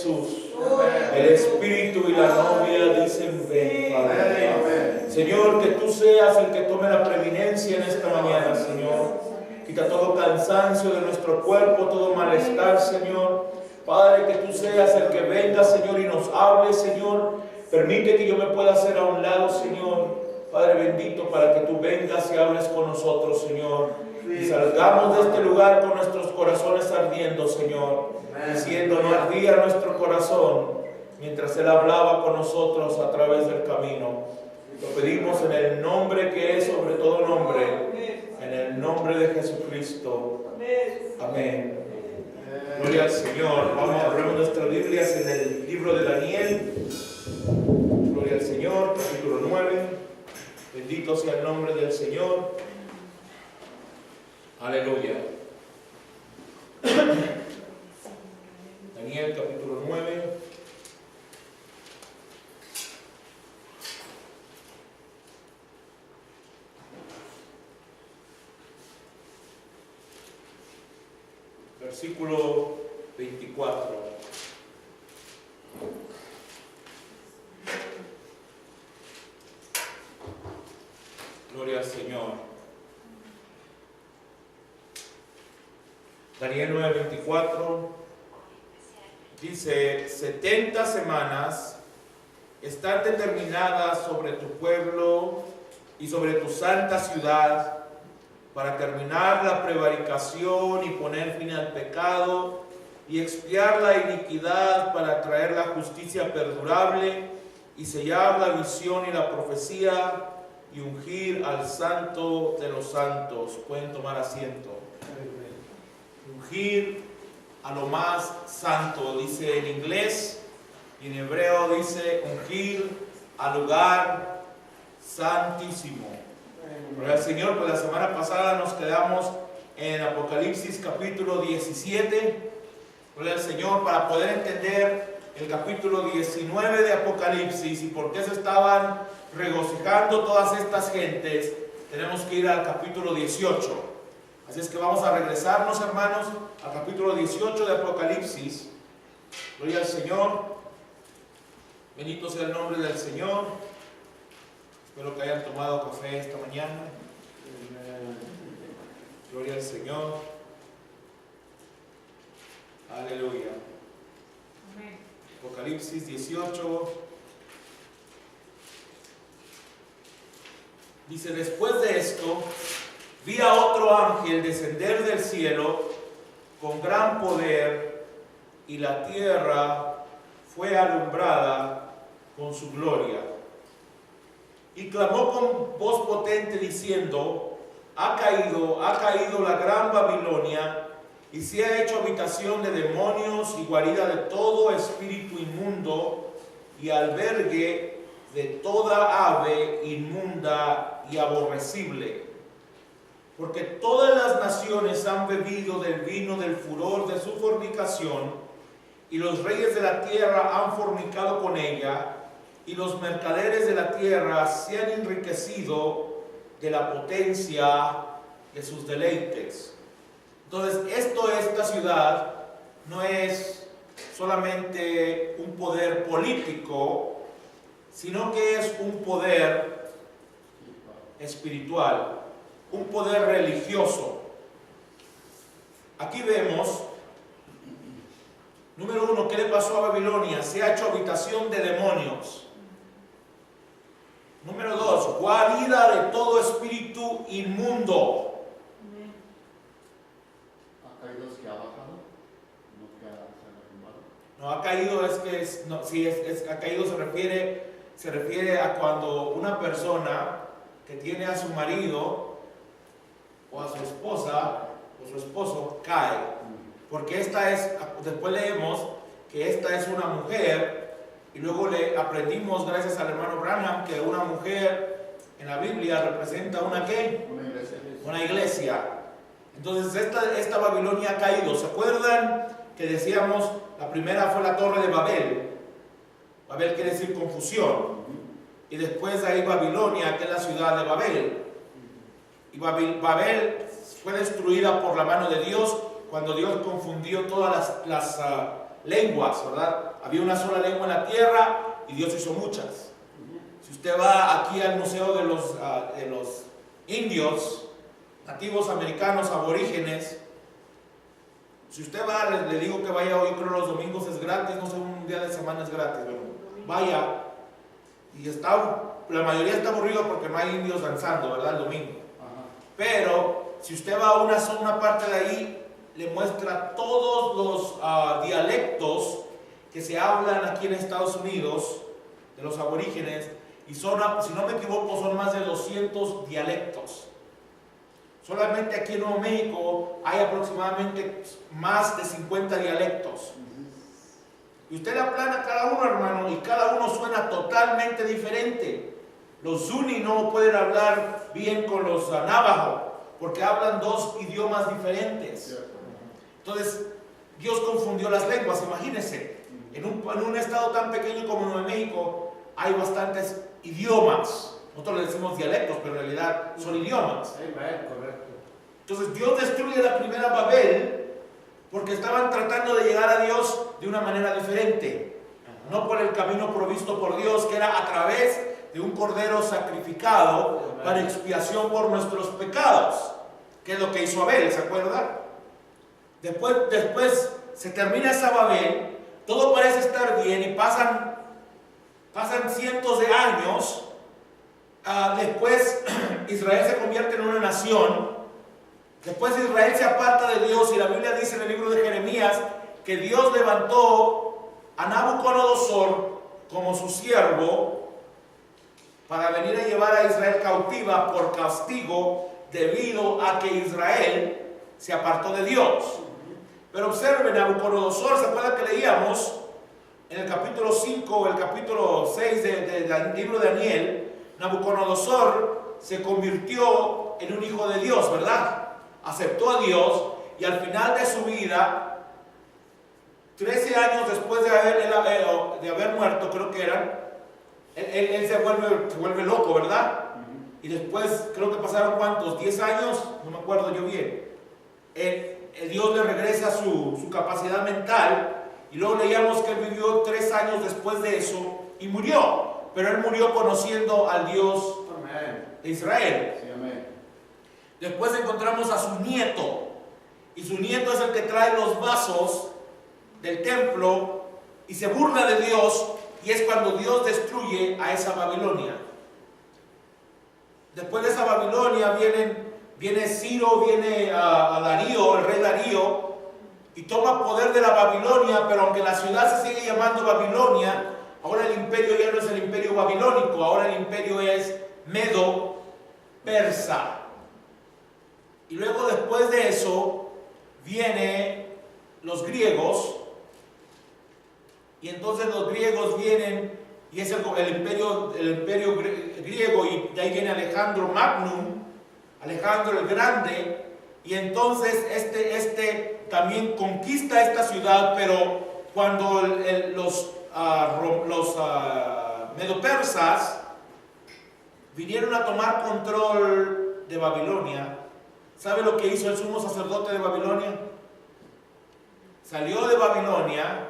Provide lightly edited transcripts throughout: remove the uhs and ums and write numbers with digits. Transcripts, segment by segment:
Jesús. El Espíritu y la novia dicen ven, Padre. Señor, que tú seas el que tome la preeminencia en esta mañana, Señor. Quita todo cansancio de nuestro cuerpo, todo malestar, Señor. Padre, que tú seas el que venga, Señor, y nos hable, Señor. Permite que yo me pueda hacer a un lado, Señor. Padre bendito, para que tú vengas y hables con nosotros, Señor. Y salgamos de este lugar con nuestros corazones ardiendo, Señor. Diciendo, no ardía nuestro corazón mientras Él hablaba con nosotros a través del camino. Lo pedimos en el nombre que es sobre todo nombre, en el nombre de Jesucristo. Amén. Gloria al Señor. Vamos a abrir nuestras Biblias en el libro de Daniel. Gloria al Señor, capítulo 9. Bendito sea el nombre del Señor. Aleluya. Daniel capítulo 9. Versículo 24. Gloria al Señor. Daniel 9:24 dice: 70 semanas están determinadas sobre tu pueblo y sobre tu santa ciudad para terminar la prevaricación y poner fin al pecado y expiar la iniquidad, para traer la justicia perdurable y sellar la visión y la profecía y ungir al santo de los santos. Pueden tomar asiento. Ungir a lo más santo, dice en inglés, y en hebreo dice ungir al lugar santísimo. Gloria al Señor. Pues la semana pasada nos quedamos en Apocalipsis capítulo 17. Gloria al Señor, para poder entender el capítulo 19 de Apocalipsis y por qué se estaban regocijando todas estas gentes, tenemos que ir al capítulo 18. Así es que vamos a regresarnos, hermanos, al capítulo 18 de Apocalipsis. Gloria al Señor. Bendito sea el nombre del Señor. Espero que hayan tomado café esta mañana. Gloria al Señor. Aleluya. Apocalipsis 18. Dice: después de esto, vi a otro ángel descender del cielo con gran poder, y la tierra fue alumbrada con su gloria. Y clamó con voz potente diciendo: ha caído la gran Babilonia, y se ha hecho habitación de demonios y guarida de todo espíritu inmundo y albergue de toda ave inmunda y aborrecible. Porque todas las naciones han bebido del vino del furor de su fornicación, y los reyes de la tierra han fornicado con ella, y los mercaderes de la tierra se han enriquecido de la potencia de sus deleites. Entonces, esta ciudad no es solamente un poder político, sino que es un poder espiritual, un poder religioso. Aquí vemos, número uno, ¿qué le pasó a Babilonia? Se ha hecho habitación de demonios. Número dos, guarida de todo espíritu inmundo. No, ha caído es que ha caído se refiere a cuando una persona que tiene a su marido o a su esposa o su esposo cae, porque después leemos que esta es una mujer, y luego le aprendimos gracias al hermano Branham que una mujer en la Biblia representa ¿qué? Una iglesia. Entonces esta Babilonia ha caído. ¿Se acuerdan que decíamos la primera fue la torre de Babel? Babel quiere decir confusión. Y después de ahí Babilonia, que es la ciudad de Babel. Y Babel fue destruida por la mano de Dios cuando Dios confundió todas las lenguas, ¿verdad? Había una sola lengua en la tierra y Dios hizo muchas. Si usted va aquí al museo de los indios, nativos americanos, aborígenes, si usted va, le digo que vaya hoy, creo los domingos es gratis, no sé, un día de semana es gratis, bueno, vaya, y la mayoría está aburrido porque no hay indios danzando, ¿verdad? El domingo. Pero si usted va a una parte de ahí, le muestra todos los dialectos que se hablan aquí en Estados Unidos, de los aborígenes, y son, si no me equivoco, son más de 200 dialectos. Solamente aquí en Nuevo México hay aproximadamente más de 50 dialectos. Y usted le aplana cada uno, hermano, y cada uno suena totalmente diferente. Los Zuni no pueden hablar bien con los Navajo, porque hablan dos idiomas diferentes. Entonces, Dios confundió las lenguas, imagínense. En un estado tan pequeño como Nuevo México hay bastantes idiomas. Nosotros le decimos dialectos, pero en realidad son idiomas. Entonces Dios destruye la primera Babel porque estaban tratando de llegar a Dios de una manera diferente. No por el camino provisto por Dios, que era a través de un cordero sacrificado para expiación por nuestros pecados, que es lo que hizo Abel, ¿se acuerda? Después se termina esa Babel, todo parece estar bien y pasan cientos de años. Después Israel se convierte en una nación. Después Israel se aparta de Dios y la Biblia dice en el libro de Jeremías que Dios levantó a Nabucodonosor como su siervo para venir a llevar a Israel cautiva por castigo debido a que Israel se apartó de Dios. Pero observen, Nabucodonosor, ¿se acuerdan que leíamos en el capítulo 5 o el capítulo 6 del libro de Daniel? Nabucodonosor se convirtió en un hijo de Dios, ¿verdad? Aceptó a Dios y al final de su vida, 13 años después de haber muerto, creo que eran, él se vuelve loco, ¿verdad? Y después, creo que pasaron ¿cuántos? 10 años, no me acuerdo yo bien. Dios le regresa su capacidad mental y luego leíamos que él vivió 3 años después de eso y murió. Pero él murió conociendo al Dios de Israel. Sí, amén. Después encontramos a su nieto. Y su nieto es el que trae los vasos del templo y se burla de Dios. Y es cuando Dios destruye a esa Babilonia. Después de esa Babilonia viene Ciro, viene a Darío, el rey Darío, y toma poder de la Babilonia. Pero aunque la ciudad se sigue llamando Babilonia, ahora el imperio ya no es el imperio babilónico, ahora el imperio es medo-persa. Y luego después de eso vienen los griegos, y entonces los griegos vienen, y es el imperio griego, y de ahí viene Alejandro Magnum, Alejandro el Grande, y entonces este también conquista esta ciudad, pero cuando los medo-persas vinieron a tomar control de Babilonia, ¿sabe lo que hizo el sumo sacerdote de Babilonia? Salió de Babilonia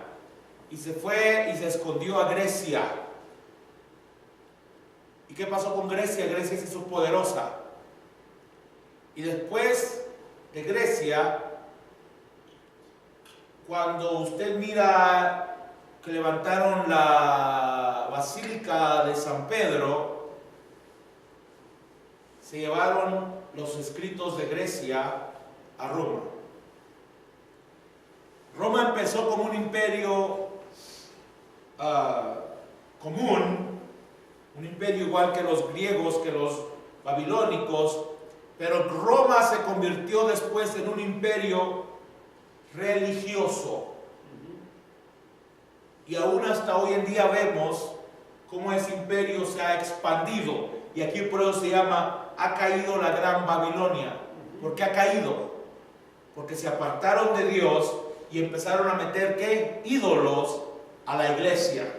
y se fue y se escondió a Grecia. ¿Y qué pasó con Grecia? Grecia se hizo poderosa. Y después de Grecia, cuando usted mira que levantaron la Basílica de San Pedro, se llevaron los escritos de Grecia a Roma. Roma empezó como un imperio común, un imperio igual que los griegos, que los babilónicos, pero Roma se convirtió después en un imperio religioso. Y aún hasta hoy en día vemos cómo ese imperio se ha expandido. Y aquí por eso se llama, ha caído la gran Babilonia. ¿Por qué ha caído? Porque se apartaron de Dios y empezaron a meter, ¿qué? Ídolos a la iglesia.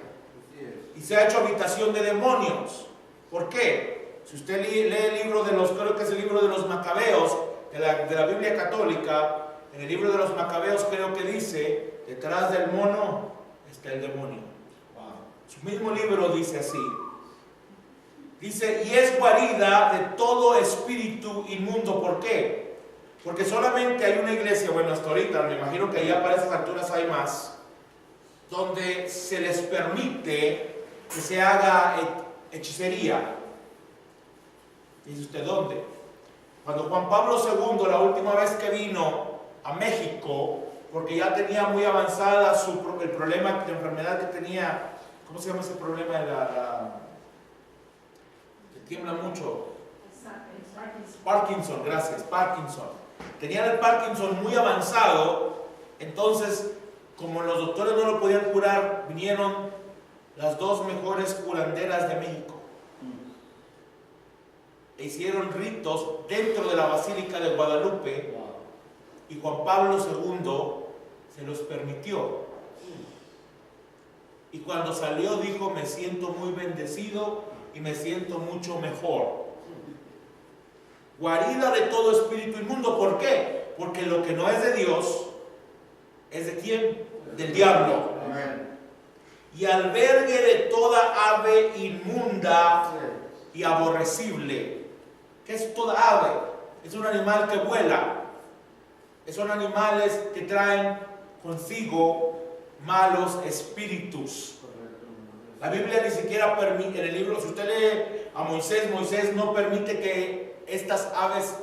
Y se ha hecho habitación de demonios. ¿Por qué? Si usted lee el libro de creo que es el libro de los Macabeos, de la Biblia católica, en el libro de los Macabeos creo que dice, detrás del mono está el demonio. Su mismo libro dice así. Dice, y es guarida de todo espíritu inmundo. ¿Por qué? Porque solamente hay una iglesia, bueno, hasta ahorita, me imagino que ya para esas alturas hay más, donde se les permite que se haga hechicería. Dice usted, ¿dónde? Cuando Juan Pablo II, la última vez que vino a México, porque ya tenía muy avanzada el problema de enfermedad que tenía, ¿cómo se llama ese problema? Que tiembla mucho. Parkinson, gracias, Parkinson. Tenía el Parkinson muy avanzado, entonces, como los doctores no lo podían curar, vinieron las dos mejores curanderas de México. E hicieron ritos dentro de la Basílica de Guadalupe, y Juan Pablo II se los permitió. Y cuando salió dijo, me siento muy bendecido y me siento mucho mejor. Guarida de todo espíritu inmundo. ¿Por qué? Porque lo que no es de Dios, ¿es de quién? Del diablo. Amén. Y albergue de toda ave inmunda y aborrecible. ¿Qué es toda ave? Es un animal que vuela. Son animales que traen consigo malos espíritus. La Biblia ni siquiera permite, en el libro, si usted lee a Moisés, Moisés no permite que estas aves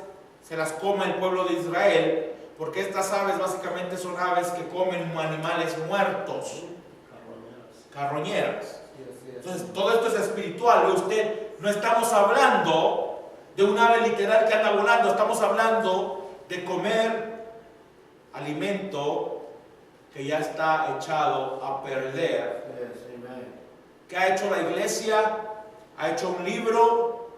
se las coma el pueblo de Israel, porque estas aves básicamente son aves que comen animales muertos, carroñeras. Entonces todo esto es espiritual. Usted, no estamos hablando de un ave literal que anda volando, estamos hablando de comer alimento que ya está echado a perder. ¿Qué ha hecho la iglesia? Ha hecho un libro,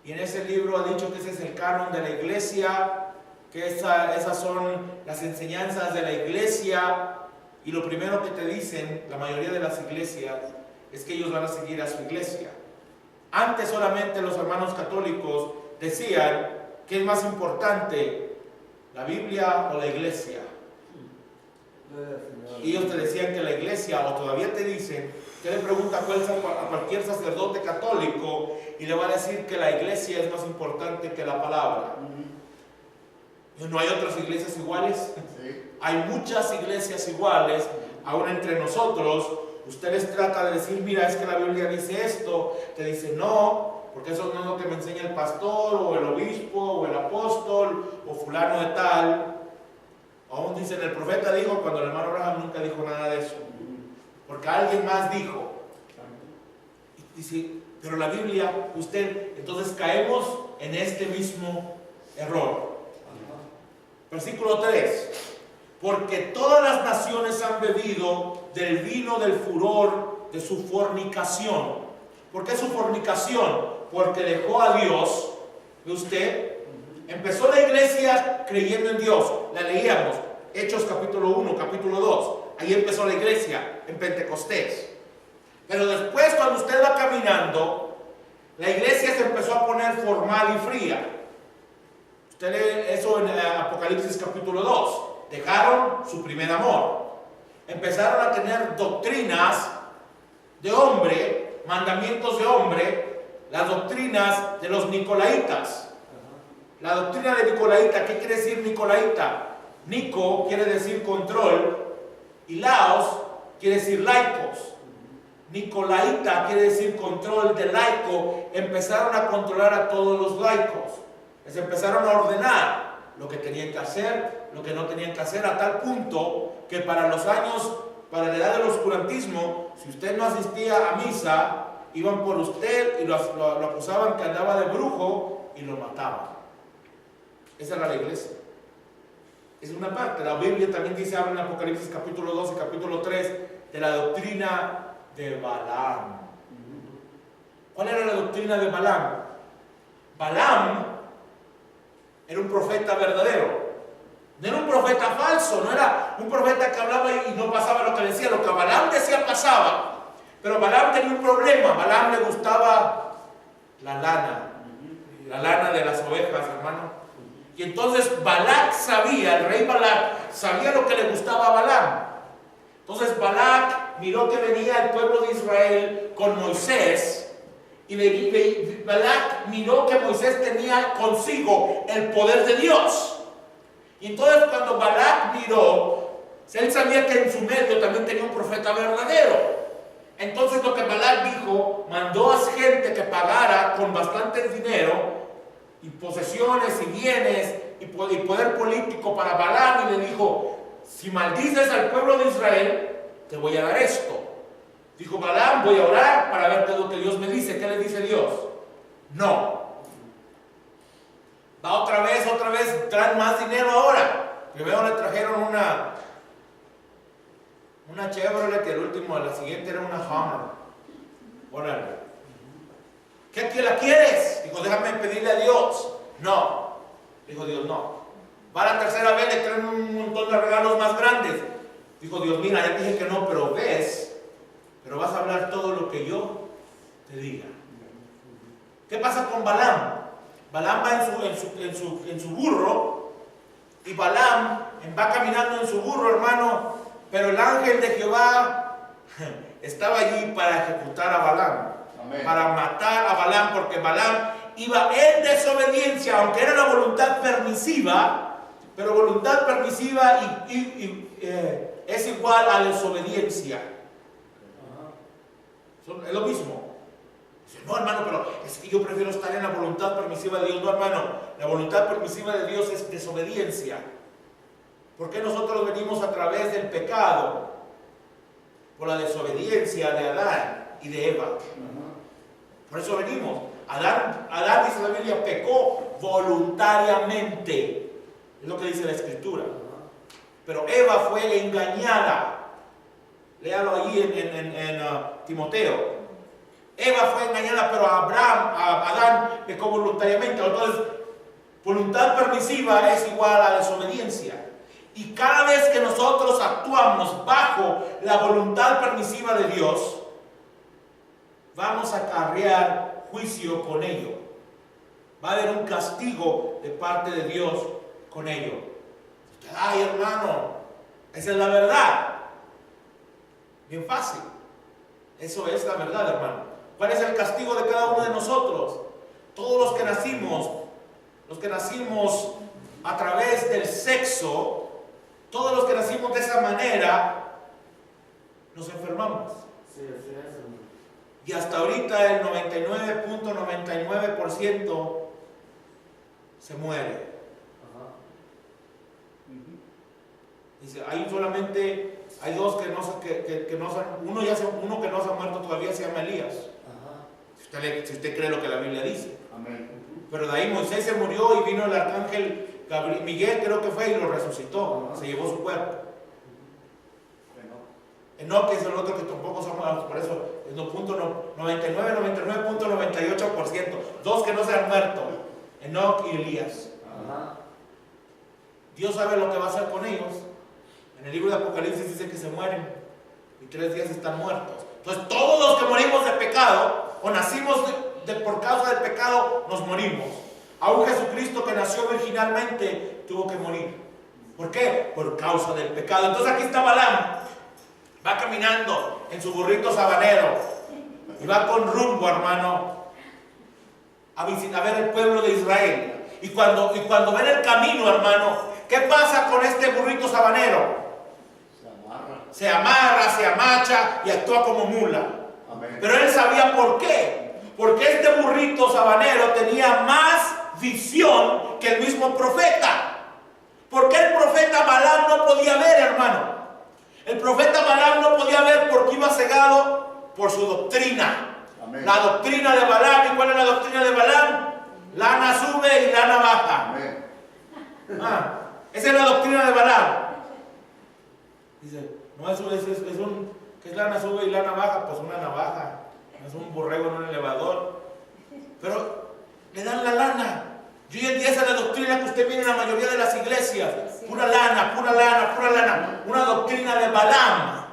y en ese libro ha dicho que ese es el canon de la iglesia, que esas son las enseñanzas de la iglesia, y lo primero que te dicen la mayoría de las iglesias es que ellos van a seguir a su iglesia. Antes solamente los hermanos católicos decían que es más importante la Biblia o la iglesia. Y ellos te decían que la iglesia, o todavía te dicen, que le pregunta a cualquier sacerdote católico y le va a decir que la iglesia es más importante que la palabra. ¿No hay otras iglesias iguales? Sí. Hay muchas iglesias iguales, aún entre nosotros. Usted les trata de decir, mira, es que la Biblia dice esto, te dice no, porque eso no es lo que me enseña el pastor, o el obispo, o el apóstol, o fulano de tal. Aún dicen, el profeta dijo, cuando el hermano Abraham nunca dijo nada de eso, porque alguien más dijo. Y dice, pero la Biblia, usted, entonces caemos en este mismo error. Versículo 3. Porque todas las naciones han bebido del vino del furor de su fornicación. ¿Por qué su fornicación? Porque dejó a Dios. ¿Ve usted? Empezó la iglesia creyendo en Dios. La leíamos. Hechos capítulo 1, capítulo 2. Ahí empezó la iglesia, en Pentecostés. Pero después, cuando usted va caminando, la iglesia se empezó a poner formal y fría. Usted lee eso en Apocalipsis capítulo 2. Dejaron su primer amor. Empezaron a tener doctrinas de hombre, mandamientos de hombre, las doctrinas de los nicolaítas. La doctrina de nicolaíta, ¿qué quiere decir nicolaíta? Nico quiere decir control y laos quiere decir laicos. Nicolaíta quiere decir control de laico. Empezaron a controlar a todos los laicos. Les empezaron a ordenar lo que tenían que hacer, lo que no tenían que hacer, a tal punto que para los años, para la edad del oscurantismo, si usted no asistía a misa, iban por usted y lo acusaban que andaba de brujo y lo mataban. Esa era la iglesia. Es una parte. La Biblia también dice, habla en Apocalipsis capítulo 2 y capítulo 3 de la doctrina de Balaam. ¿Cuál era la doctrina de Balaam? Balaam era un profeta verdadero. No era un profeta falso, no era un profeta que hablaba y no pasaba lo que decía. Lo que Balaam decía pasaba. Pero Balaam tenía un problema. Balaam le gustaba la lana de las ovejas, hermano. Y entonces Balac sabía, el rey Balac sabía lo que le gustaba a Balaam. Entonces Balac miró que venía el pueblo de Israel con Moisés, y Balac miró que Moisés tenía consigo el poder de Dios. Y entonces cuando Balac miró, él sabía que en su medio también tenía un profeta verdadero. Entonces lo que Balac dijo, mandó a gente que pagara con bastante dinero y posesiones y bienes y poder político para Balaam, y le dijo: si maldices al pueblo de Israel, te voy a dar esto. Dijo Balaam: voy a orar para ver qué es lo que Dios me dice. ¿Qué le dice Dios? No. Va otra vez, traen más dinero ahora. Primero le trajeron una Chevrolet, que el último, la siguiente era una Hummer. Órale. ¿Qué la quieres? Dijo: déjame pedirle a Dios. No. Dijo Dios: no. Va la tercera vez, le traen un montón de regalos más grandes. Dijo Dios: mira, ya dije que no, pero vas a hablar todo lo que yo te diga. ¿Qué pasa con Balaam? Balaam va en su burro, y Balaam va caminando en su burro, hermano, pero el ángel de Jehová estaba allí para ejecutar a Balaam. Amén. Para matar a Balaam, porque Balaam iba en desobediencia, aunque era la voluntad permisiva, pero voluntad permisiva es igual a desobediencia. Es lo mismo. Dice: no, hermano, pero es que yo prefiero estar en la voluntad permisiva de Dios. No, hermano, la voluntad permisiva de Dios es desobediencia. ¿Por qué nosotros venimos a través del pecado? Por la desobediencia de Adán y de Eva. Por eso venimos. Adán, dice la Biblia, pecó voluntariamente. Es lo que dice la Escritura. Pero Eva fue engañada. Léalo allí en Timoteo. Eva fue engañada, pero Adán pecó voluntariamente. Entonces, voluntad permisiva es igual a desobediencia. Y cada vez que nosotros actuamos bajo la voluntad permisiva de Dios, vamos a acarrear juicio con ello. Va a haber un castigo de parte de Dios con ello. Ay, hermano, esa es la verdad. Bien fácil. Eso es la verdad, hermano. ¿Cuál es el castigo de cada uno de nosotros? Todos los que nacimos a través del sexo, todos los que nacimos de esa manera, nos enfermamos. Sí, así es. Y hasta ahorita el 99.99% se muere. Dice: hay dos que no se, uno que no se ha muerto todavía, se llama Elías. Si usted cree lo que la Biblia dice. Amén. Pero de ahí Moisés se murió y vino el arcángel Miguel, creo que fue, y lo resucitó. Se llevó su cuerpo. Enoc es el otro que tampoco se ha muerto. Por eso es 99.98%. Dos que no se han muerto: Enoc y Elías. Dios sabe lo que va a hacer con ellos. En el libro de Apocalipsis dice que se mueren y 3 días están muertos. Entonces todos los que morimos de pecado o nacimos por causa del pecado, nos morimos. Aún Jesucristo, que nació virginalmente, tuvo que morir. ¿Por qué? Por causa del pecado. Entonces aquí está Balaam, va caminando en su burrito sabanero y va con rumbo, hermano, a ver el pueblo de Israel. Y cuando ven el camino, hermano, ¿qué pasa con este burrito sabanero? Se amarra, se amacha y actúa como mula. Amén. Pero él sabía por qué. Porque este burrito sabanero tenía más visión que el mismo profeta. ¿Por qué el profeta Balaam no podía ver, hermano? El profeta Balaam no podía ver porque iba cegado por su doctrina. Amén. La doctrina de Balaam. ¿Y cuál es la doctrina de Balaam? Lana sube y lana baja. Amén. Esa es la doctrina de Balaam. Dice: no, ¿qué es lana sube y lana baja? Pues una navaja. No es un borrego en un elevador. Pero le dan la lana. Y hoy en día esa es la doctrina que usted viene en la mayoría de las iglesias. Pura lana, pura lana, pura lana. Una doctrina de Balaam.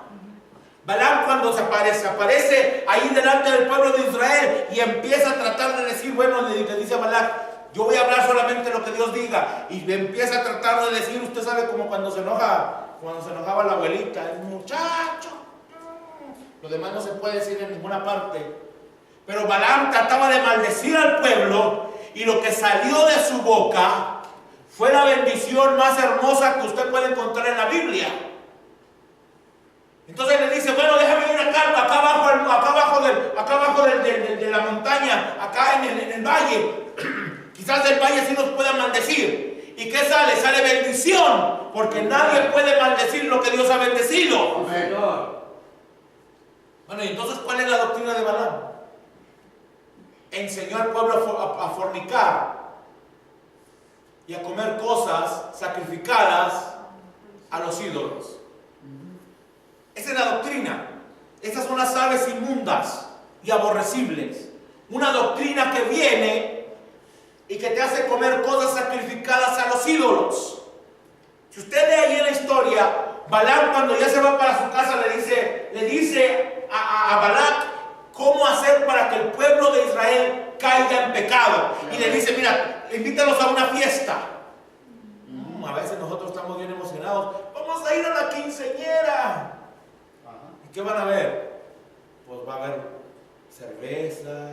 Balaam, cuando se aparece ahí delante del pueblo de Israel y empieza a tratar de decir, bueno, le dice a Balaam: yo voy a hablar solamente lo que Dios diga. Y empieza a tratar de decir, usted sabe, como cuando se enoja cuando se enojaba la abuelita, el muchacho. Lo demás no se puede decir en ninguna parte. Pero Balaam trataba de maldecir al pueblo y lo que salió de su boca fue la bendición más hermosa que usted puede encontrar en la Biblia. Entonces le dice, bueno, déjame ir acá abajo de la montaña, acá en el valle. Quizás del valle sí nos pueda maldecir. ¿Y qué sale? Sale bendición, porque nadie puede maldecir lo que Dios ha bendecido. Amén. Bueno, y entonces, ¿cuál es la doctrina de Balaam? Enseñó al pueblo a fornicar y a comer cosas sacrificadas a los ídolos. Esa es la doctrina. Estas son las aves inmundas y aborrecibles. Una doctrina que viene y que te hace comer cosas sacrificadas a los ídolos. Si usted lee ahí en la historia, Balaam, cuando ya se va para su casa, le dice a Balac cómo hacer para que el pueblo de Israel caiga en pecado. Y le dice, mira, invítalos a una fiesta. A veces nosotros estamos bien emocionados. Vamos a ir a la quinceañera. ¿Y qué van a ver? Pues va a haber cerveza,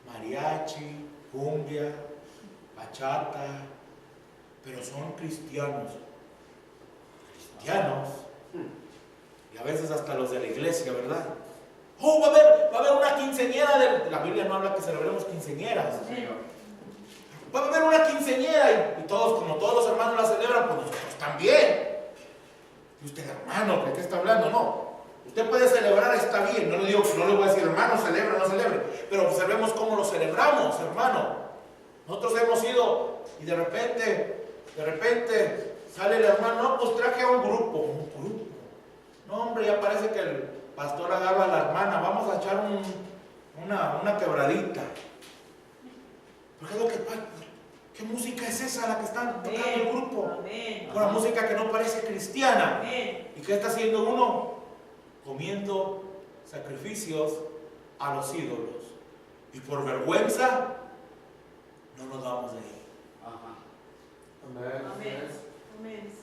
mariachi, cumbia, bachata. Pero son cristianos. Y a veces hasta los de la iglesia, ¿verdad? Oh, va a haber una quinceañera. La Biblia no habla que celebremos quinceañeras. Va a haber una quinceañera y todos, como todos los hermanos la celebran, pues nosotros también. Y usted, hermano, ¿de qué está hablando? No. Usted puede celebrar, está bien. No le voy a decir, hermano, celebra, no celebre. Pero observemos cómo lo celebramos, hermano. Nosotros hemos ido y de repente sale el hermano, no, pues traje a un grupo. No, hombre, ya parece que el pastor agarra a la hermana, vamos a echar una quebradita. Porque ¿qué música es esa la que están tocando el grupo? Una música que no parece cristiana. ¿Y qué está haciendo uno? Comiendo sacrificios a los ídolos. Y por vergüenza no nos vamos de ahí.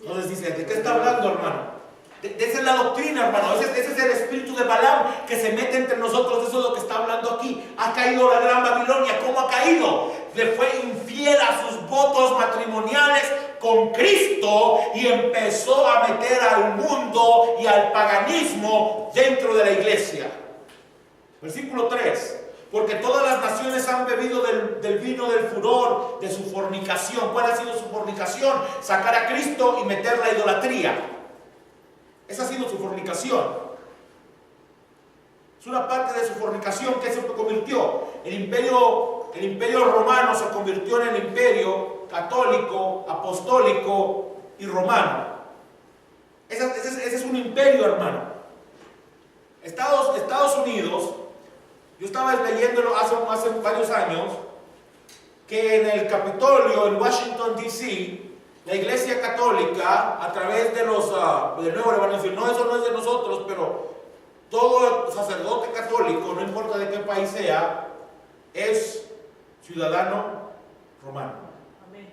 Entonces dice, ¿de qué está hablando, hermano? Esa es la doctrina, hermano. Ese es el espíritu de Balaam que se mete entre nosotros. Eso es lo que está hablando aquí. Ha caído la gran Babilonia. ¿Cómo ha caído? Le fue infiel a sus votos matrimoniales con Cristo y empezó a meter al mundo y al paganismo dentro de la iglesia. Versículo 3. Porque todas las naciones han bebido del vino del furor de su fornicación. ¿Cuál ha sido su fornicación? Sacar a Cristo y meter la idolatría. Esa ha sido su fornicación. Es una parte de su fornicación que se convirtió. El imperio romano se convirtió en el imperio católico, apostólico y romano. Ese es un imperio, hermano. Estados Unidos, yo estaba leyéndolo hace varios años, que en el Capitolio, en Washington, D.C., la Iglesia Católica, a través de del Nuevo Evangelio, no, eso no es de nosotros, pero todo sacerdote católico, no importa de qué país sea, es ciudadano romano. Amén.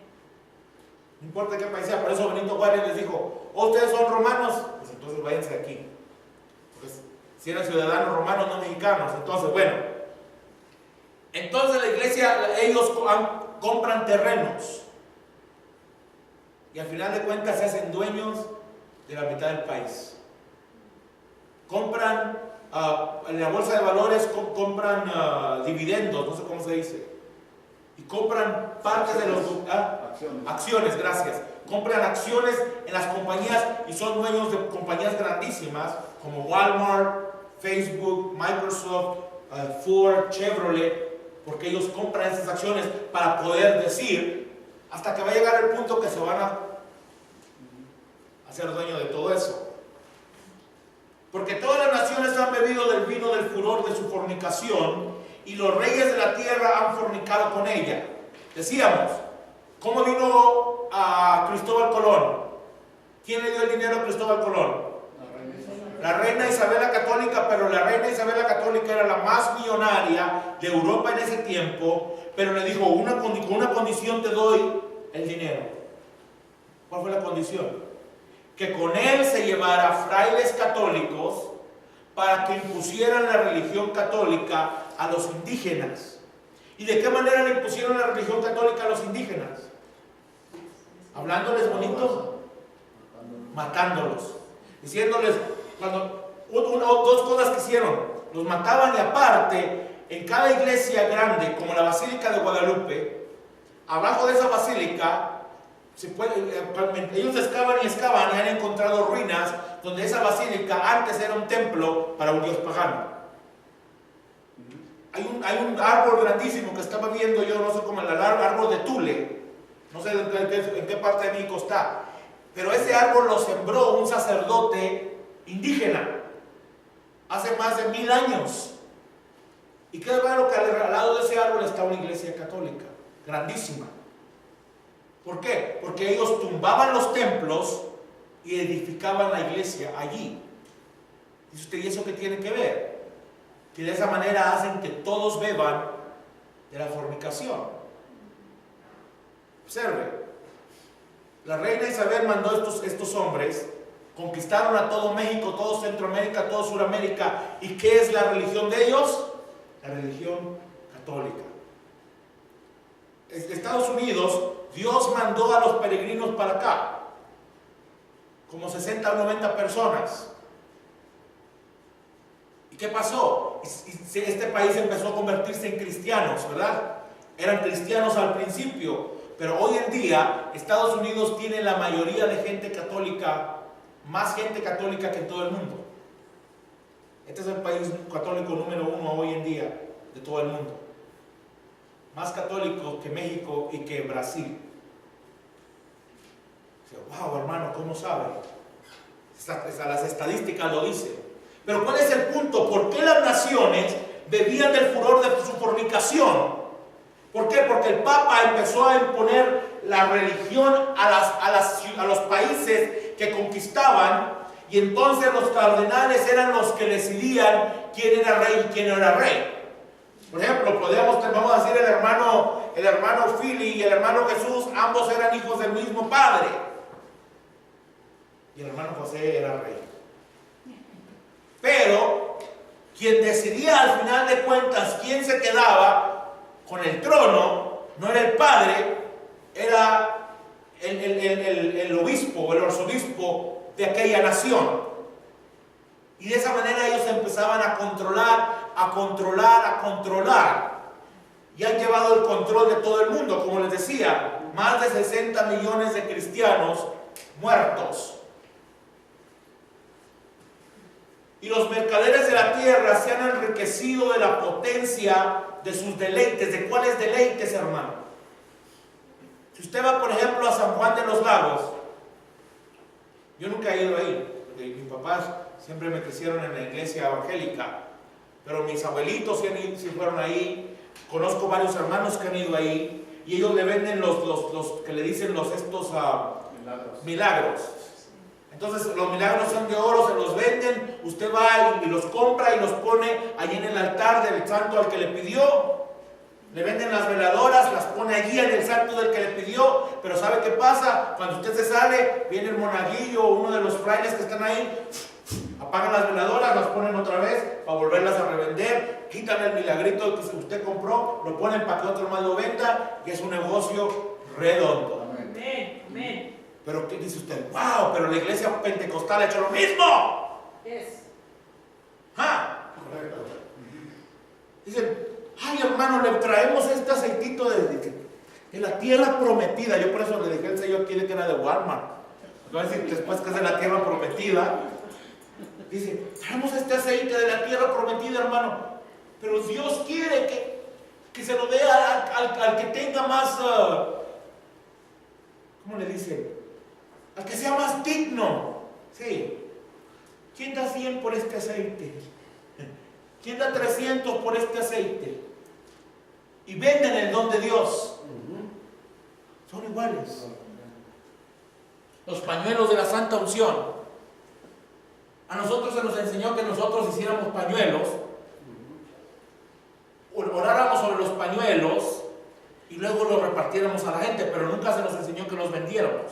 No importa de qué país sea. Por eso Benito Juárez les dijo, ¿oh, ustedes son romanos? Pues entonces váyanse de aquí. Pues, si eran ciudadanos romanos, no mexicanos. Entonces, bueno. Entonces la iglesia, ellos compran terrenos. Y al final de cuentas se hacen dueños de la mitad del país. Compran, en la bolsa de valores compran dividendos, no sé cómo se dice. Y compran partes de los... acciones, gracias. Compran acciones en las compañías y son dueños de compañías grandísimas como Walmart, Facebook, Microsoft, Ford, Chevrolet, porque ellos compran esas acciones para poder decir, hasta que va a llegar el punto que se van a ser dueños de todo eso. Porque todas las naciones han bebido del vino del furor de su fornicación y los reyes de la tierra han fornicado con ella. Decíamos, ¿cómo vino a Cristóbal Colón? ¿Quién le dio el dinero a Cristóbal Colón? La reina Isabel la Católica, pero la reina Isabel la Católica era la más millonaria de Europa en ese tiempo, pero le dijo, con una condición te doy el dinero. ¿Cuál fue la condición? que con él se llevara frailes católicos para que impusieran la religión católica a los indígenas. ¿Y de qué manera le impusieron la religión católica a los indígenas? ¿Hablándoles bonito? Matándolos. Diciéndoles, dos cosas que hicieron. Los mataban y aparte, en cada iglesia grande, como la Basílica de Guadalupe, abajo de esa basílica, ellos excavan y excavan y han encontrado ruinas donde esa basílica antes era un templo para un dios pagano. Hay un árbol grandísimo que estaba viendo yo, no sé cómo, el árbol de Tule, no sé en qué parte de México está, pero ese árbol lo sembró un sacerdote indígena hace más de 1000 años. Y qué raro que al lado de ese árbol está una iglesia católica, grandísima. ¿Por qué? Porque ellos tumbaban los templos y edificaban la iglesia allí. Dice usted, ¿y eso qué tiene que ver? Que de esa manera hacen que todos beban de la fornicación. Observe, la reina Isabel mandó estos hombres, conquistaron a todo México, todo Centroamérica, todo Suramérica. ¿Y qué es la religión de ellos? La religión católica. Estados Unidos, Dios mandó a los peregrinos para acá, como 60 o 90 personas. ¿Y qué pasó? Este país empezó a convertirse en cristianos, ¿verdad? Eran cristianos al principio, pero hoy en día Estados Unidos tiene la mayoría de gente católica, más gente católica que en todo el mundo. Este es el país católico número 1 hoy en día de todo el mundo. Más católico que México y que Brasil. Wow, hermano, ¿cómo sabe? Las estadísticas lo dicen. Pero ¿cuál es el punto? ¿Por qué las naciones bebían del furor de su fornicación? ¿Por qué? Porque el Papa empezó a imponer la religión a los países que conquistaban, y entonces los cardenales eran los que decidían quién era rey y quién no era rey. Por ejemplo, vamos a decir el hermano Fili y el hermano Jesús, ambos eran hijos del mismo padre. Y el hermano José era rey. Pero quien decidía al final de cuentas quién se quedaba con el trono no era el padre, era el obispo o el arzobispo de aquella nación. Y de esa manera ellos empezaban a controlar. Y han llevado el control de todo el mundo. Como les decía, más de 60 millones de cristianos muertos. Y los mercaderes de la tierra se han enriquecido de la potencia de sus deleites. ¿De cuáles deleites, hermano? Si usted va, por ejemplo, a San Juan de los Lagos, yo nunca he ido ahí, porque mis papás siempre me crecieron en la iglesia evangélica, pero mis abuelitos sí fueron ahí. Conozco varios hermanos que han ido ahí, y ellos le venden los que le dicen milagros. Entonces los milagros son de oro, se los venden, usted va y los compra y los pone allí en el altar del santo al que le pidió. Le venden las veladoras, las pone allí en el santo del que le pidió. Pero ¿sabe qué pasa? Cuando usted se sale, viene el monaguillo o uno de los frailes que están ahí, apagan las veladoras, las ponen otra vez para volverlas a revender, quitan el milagrito que usted compró, lo ponen para que otro más lo venda, y es un negocio redondo. Amén, amén. Pero ¿qué dice usted? ¡Wow! Pero la iglesia pentecostal ha hecho lo mismo. Yes. ¿Ah? Correcto. Dicen, ay, hermano, le traemos este aceitito de la tierra prometida. Yo por eso le dije al Señor aquí que era de Walmart. Voy a decir después que es de la tierra prometida. Dice, traemos este aceite de la tierra prometida, hermano. Pero Dios quiere que se lo dé al que tenga más, ¿cómo le dice? Al que sea más digno. Sí. ¿Quién da 100 por este aceite? ¿Quién da 300 por este aceite? Y venden el don de Dios. Son iguales. Los pañuelos de la Santa Unción. A nosotros se nos enseñó que nosotros hiciéramos pañuelos, oráramos sobre los pañuelos y luego lo repartiéramos a la gente, pero nunca se nos enseñó que los vendiéramos.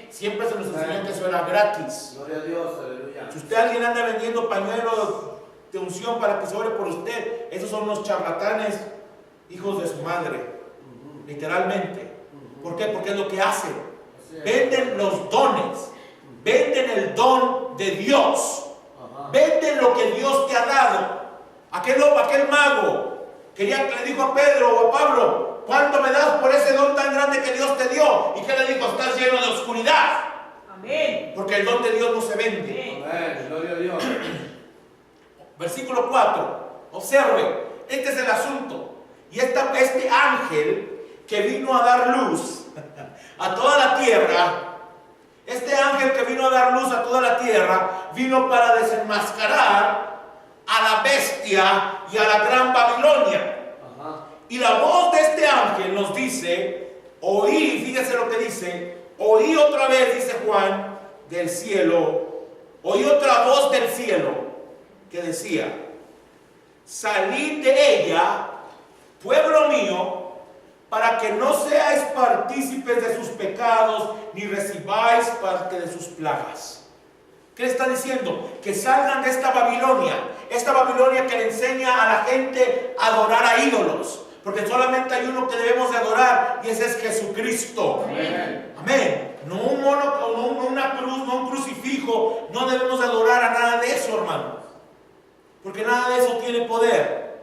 Siempre se nos enseñó que eso era gratis. Gloria a Dios, aleluya. Si usted alguien anda vendiendo pañuelos de unción para que sobre por usted, esos son los charlatanes, hijos de su madre, literalmente. ¿Por qué? Porque es lo que hacen. Venden los dones, venden el don de Dios, venden lo que Dios te ha dado. Aquel mago le dijo a Pedro o a Pablo: ¿cuánto me das por ese don tan grande que Dios te dio? ¿Y qué le dijo? Estás lleno de oscuridad. Amén. Porque el don de Dios no se vende. Amén. Gloria a Dios. Versículo 4. Observe, este es el asunto. Y este ángel que vino a dar luz a toda la tierra, este ángel que vino a dar luz a toda la tierra, vino para desenmascarar a la bestia y a la gran Babilonia. Y la voz de este ángel nos dice, oí, fíjese lo que dice, oí otra vez, dice Juan, del cielo, oí otra voz del cielo que decía: salid de ella, pueblo mío, para que no seáis partícipes de sus pecados, ni recibáis parte de sus plagas. ¿Qué le está diciendo? Que salgan de esta Babilonia que le enseña a la gente a adorar a ídolos, porque solamente hay uno que debemos de adorar, y ese es Jesucristo. Amén. Amén. No un mono, no una cruz, no un crucifijo. No debemos de adorar a nada de eso, hermanos, porque nada de eso tiene poder.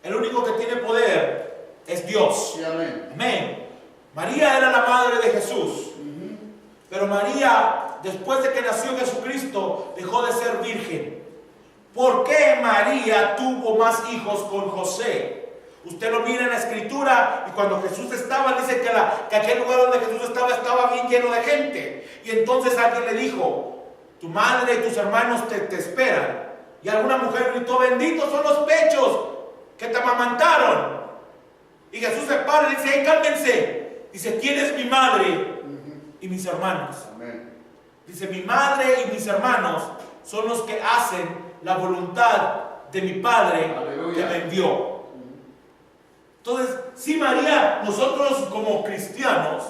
El único que tiene poder es Dios. Sí, amén. Amén. María era la madre de Jesús. Pero María, después de que nació Jesucristo, dejó de ser virgen. ¿Por qué María tuvo más hijos con José? Usted lo mira en la escritura, y cuando Jesús estaba, dice que aquel lugar donde Jesús estaba bien lleno de gente. Y entonces alguien le dijo: tu madre y tus hermanos te esperan. Y alguna mujer gritó: benditos son los pechos que te amamantaron. Y Jesús se para y dice: hey, cálmense. Dice: ¿quién es mi madre y mis hermanos? Amén. Dice: mi madre y mis hermanos son los que hacen la voluntad de mi Padre. Aleluya. Que me envió. Entonces, si María, nosotros como cristianos,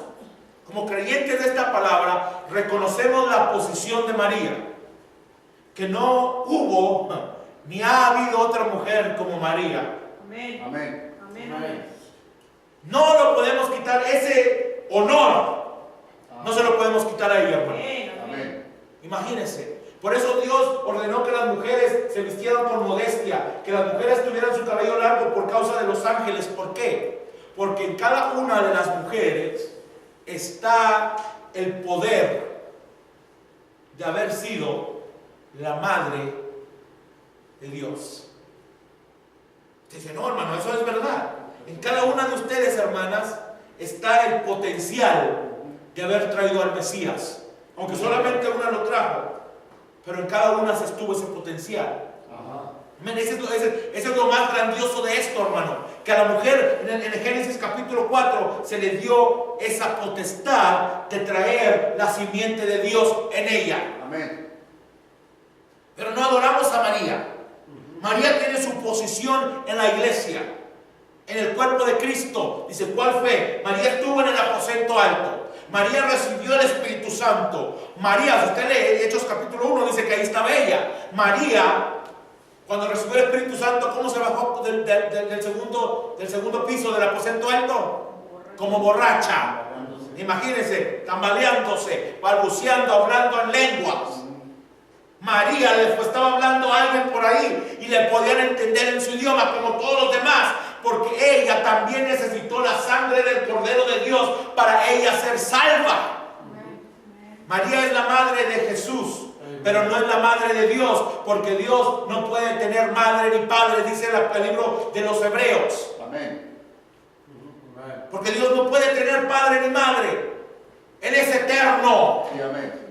como creyentes de esta palabra, reconocemos la posición de María, que no hubo ni ha habido otra mujer como María. Amén. Amén. Amén. No lo podemos quitar, ese honor no se lo podemos quitar a ella, hermano. Amén. Imagínense. Por eso Dios ordenó que las mujeres se vistieran con modestia, que las mujeres tuvieran su cabello largo por causa de los ángeles. ¿Por qué? Porque en cada una de las mujeres está el poder de haber sido la madre de Dios. Dice: no, hermano, eso es verdad. En cada una de ustedes, hermanas, está el potencial de haber traído al Mesías, aunque solamente una lo trajo, pero en cada una se estuvo ese potencial. Amén. Ese es lo más grandioso de esto, hermano, que a la mujer en el Génesis capítulo 4 se le dio esa potestad de traer la simiente de Dios en ella. Amén. Pero no adoramos a María. María tiene su posición en la iglesia, en el cuerpo de Cristo. Dice: ¿cuál fue? María estuvo en el aposento alto. María recibió el Espíritu Santo. María, si usted lee Hechos capítulo 1, dice que ahí estaba ella. María, cuando recibió el Espíritu Santo, ¿cómo se bajó del segundo piso del aposento alto? Como borracha. Imagínense, tambaleándose, balbuceando, hablando en lenguas. María después estaba hablando a alguien por ahí y le podían entender en su idioma como todos los demás, porque ella también necesitó la sangre del Cordero de Dios para ella ser salva. María es la madre de Jesús, pero no es la madre de Dios, porque Dios no puede tener madre ni padre, dice el libro de los Hebreos. Amén. Porque Dios no puede tener padre ni madre. Él es eterno. Sí, amén.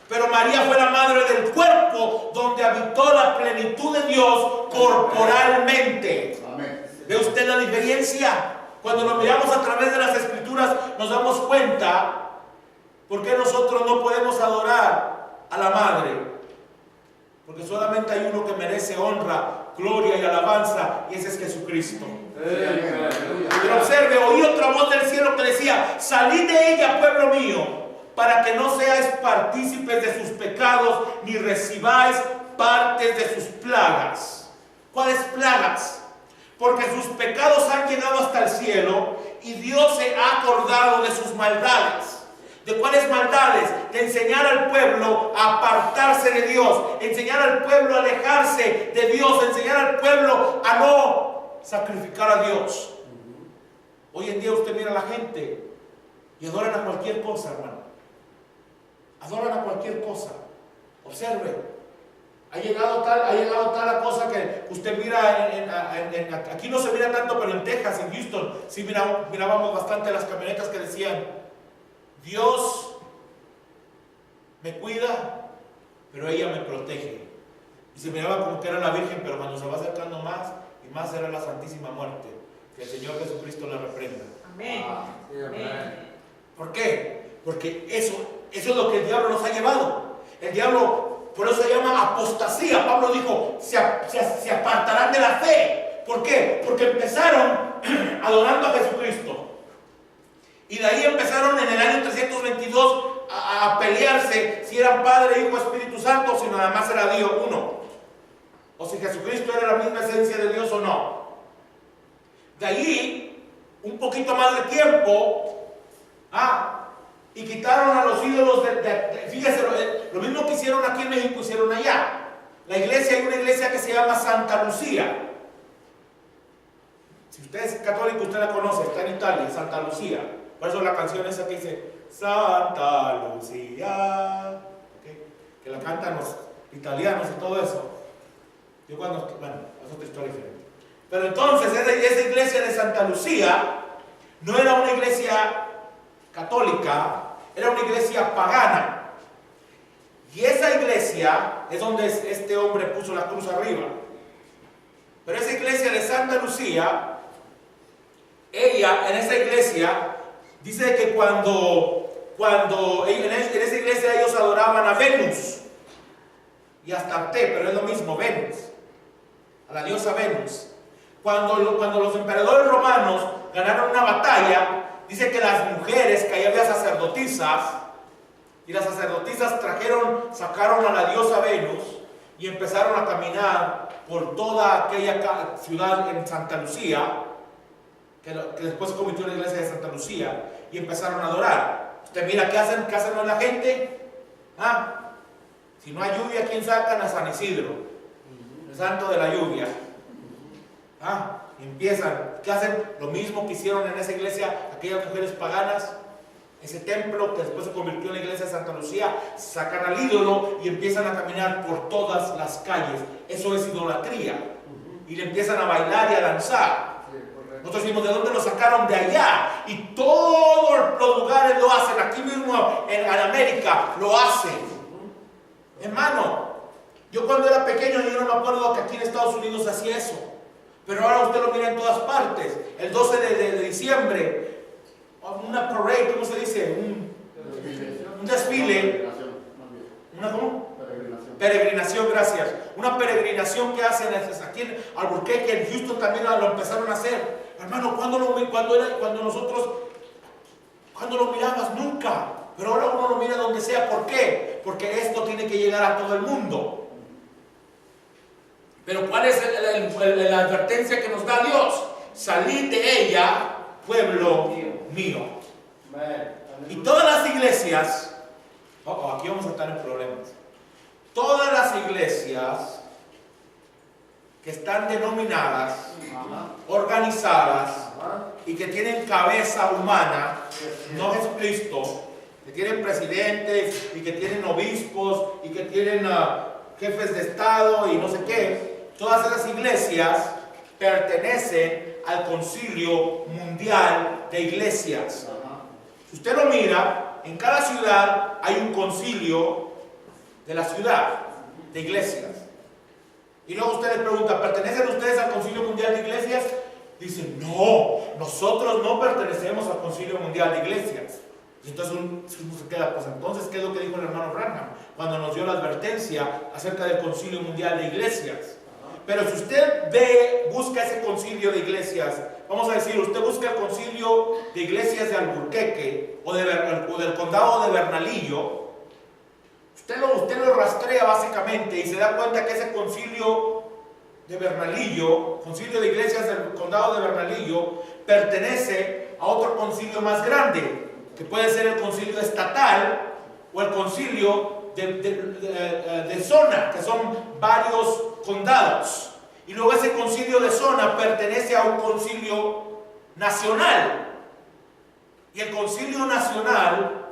Pero María fue la madre del cuerpo donde habitó la plenitud de Dios corporalmente. Amén. ¿Ve usted la diferencia? Cuando lo miramos a través de las Escrituras nos damos cuenta por qué nosotros no podemos adorar a la madre. Porque solamente hay uno que merece honra, gloria y alabanza, y ese es Jesucristo. Pero observe, oí otra voz del cielo que decía: salid de ella, pueblo mío, para que no seáis partícipes de sus pecados, ni recibáis partes de sus plagas. ¿Cuáles plagas? Porque sus pecados han llegado hasta el cielo y Dios se ha acordado de sus maldades. ¿De cuáles maldades? De enseñar al pueblo a apartarse de Dios, enseñar al pueblo a alejarse de Dios, enseñar al pueblo a no sacrificar a Dios. Hoy en día usted mira a la gente y adoran a cualquier cosa, hermano. Adoran a cualquier cosa. Observe. Ha llegado tal la cosa que usted mira aquí no se mira tanto, pero en Texas, en Houston, sí mirábamos bastante las camionetas que decían: Dios me cuida, pero ella me protege. Y se miraba como que era la Virgen, pero cuando se va acercando más y más era la Santísima Muerte. Que el Señor Jesucristo la reprenda. Amén. Amén. ¿Por qué? Porque eso es lo que el diablo nos ha llevado. El diablo, por eso se llama apostasía. Pablo dijo: se apartarán de la fe. ¿Por qué? Porque empezaron adorando a Jesucristo. Y de ahí empezaron en el año 322 a pelearse si eran Padre, Hijo, Espíritu Santo, o si nada más era Dios uno. O si Jesucristo era la misma esencia de Dios o no. De ahí, un poquito más de tiempo, y quitaron a los ídolos fíjese, lo mismo que hicieron aquí en México, hicieron allá. La iglesia, hay una iglesia que se llama Santa Lucía. Si usted es católico, usted la conoce, está en Italia, Santa Lucía. Por eso la canción esa que dice Santa Lucía, ¿okay? Que la cantan los italianos y todo eso. Yo bueno, es otra historia diferente. Pero entonces esa iglesia de Santa Lucía no era una iglesia católica, era una iglesia pagana. Y esa iglesia es donde este hombre puso la cruz arriba. Pero esa iglesia de Santa Lucía, en esa iglesia, dice que cuando en esa iglesia ellos adoraban a Venus y a Astarte, pero es lo mismo, Venus, a la diosa Venus. Cuando los emperadores romanos ganaron una batalla, dice que las mujeres, que ahí había sacerdotisas, y las sacerdotisas sacaron a la diosa Venus y empezaron a caminar por toda aquella ciudad en Santa Lucía, que después se convirtió en la iglesia de Santa Lucía, y empezaron a adorar. Usted mira, ¿qué hacen la gente? Si no hay lluvia, ¿quién sacan? A San Isidro, el santo de la lluvia. Y empiezan, ¿qué hacen? Lo mismo que hicieron en esa iglesia aquellas mujeres paganas. Ese templo que después se convirtió en la iglesia de Santa Lucía, sacan al ídolo y empiezan a caminar por todas las calles. Eso es idolatría. Y le empiezan a bailar y a danzar. Nosotros decimos: ¿de dónde lo sacaron? De allá. Y todos los lugares lo hacen. Aquí mismo en América lo hacen. Hermano, yo cuando era pequeño, yo no me acuerdo que aquí en Estados Unidos se hacía eso. Pero ahora usted lo mira en todas partes. El 12 de diciembre, una parade, ¿cómo se dice? Un desfile. ¿Cómo? Peregrinación, gracias. Una peregrinación que hacen aquí en Albuquerque, en Houston también lo empezaron a hacer. Hermano, ¿cuándo lo mirabas? Nunca. Pero ahora uno lo mira donde sea. ¿Por qué? Porque esto tiene que llegar a todo el mundo. Pero ¿cuál es la advertencia que nos da Dios? Salid de ella, pueblo mío. Y todas las iglesias, aquí vamos a estar en problemas. Todas las iglesias que están denominadas, organizadas y que tienen cabeza humana, no Jesucristo, que tienen presidentes y que tienen obispos y que tienen jefes de estado y no sé qué, todas esas iglesias pertenecen al Concilio Mundial de Iglesias. Si usted lo mira, en cada ciudad hay un concilio de la ciudad de iglesias. Y luego usted les pregunta: ¿pertenecen ustedes al Concilio Mundial de Iglesias? Dicen: no, nosotros no pertenecemos al Concilio Mundial de Iglesias. Y entonces uno se queda, pues entonces, ¿qué es lo que dijo el hermano Branham cuando nos dio la advertencia acerca del Concilio Mundial de Iglesias? Pero si usted busca ese concilio de iglesias, vamos a decir, usted busca el concilio de iglesias de Alburquerque o del condado de Bernalillo, usted lo rastrea básicamente y se da cuenta que ese concilio de Bernalillo, concilio de iglesias del condado de Bernalillo, pertenece a otro concilio más grande, que puede ser el concilio estatal o el concilio de zona, que son varios condados. Y luego ese concilio de zona pertenece a un concilio nacional. Y el concilio nacional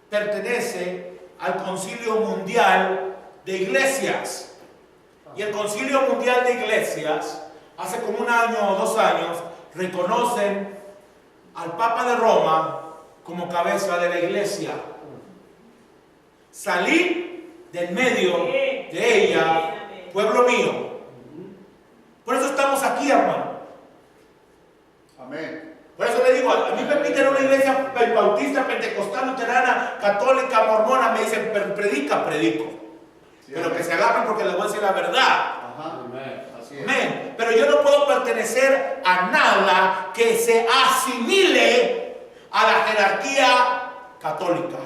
pertenece al concilio mundial de iglesias. Y el concilio mundial de iglesias, hace como 1 año o 2 años, reconocen al Papa de Roma como cabeza de la iglesia. Salí del medio de ella, pueblo mío. Por eso estamos aquí, hermano. Amén. Por eso le digo, a mí me piden una iglesia bautista, pentecostal, luterana, católica, mormona, me dicen, predico. Sí, pero amén. que se agarren porque les voy a decir la verdad. Ajá. Amén. Así es. Amén. Pero yo no puedo pertenecer a nada que se asimile a la jerarquía católica.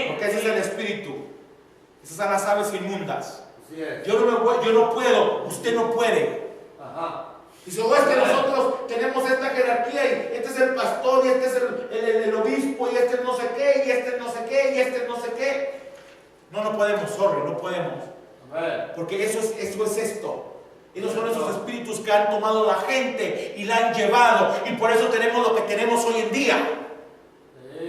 Porque ese es el espíritu. Esas son las aves inmundas. Así es. Yo no puedo, usted no puede. Ajá. Dice, es que nosotros tenemos esta jerarquía y este es el pastor y este es el obispo y este es no sé qué y este es no sé qué y este es no sé qué. No podemos, no podemos. Amén. Porque eso es esto. Esos son esos espíritus que han tomado la gente y la han llevado. Y por eso tenemos lo que tenemos hoy en día.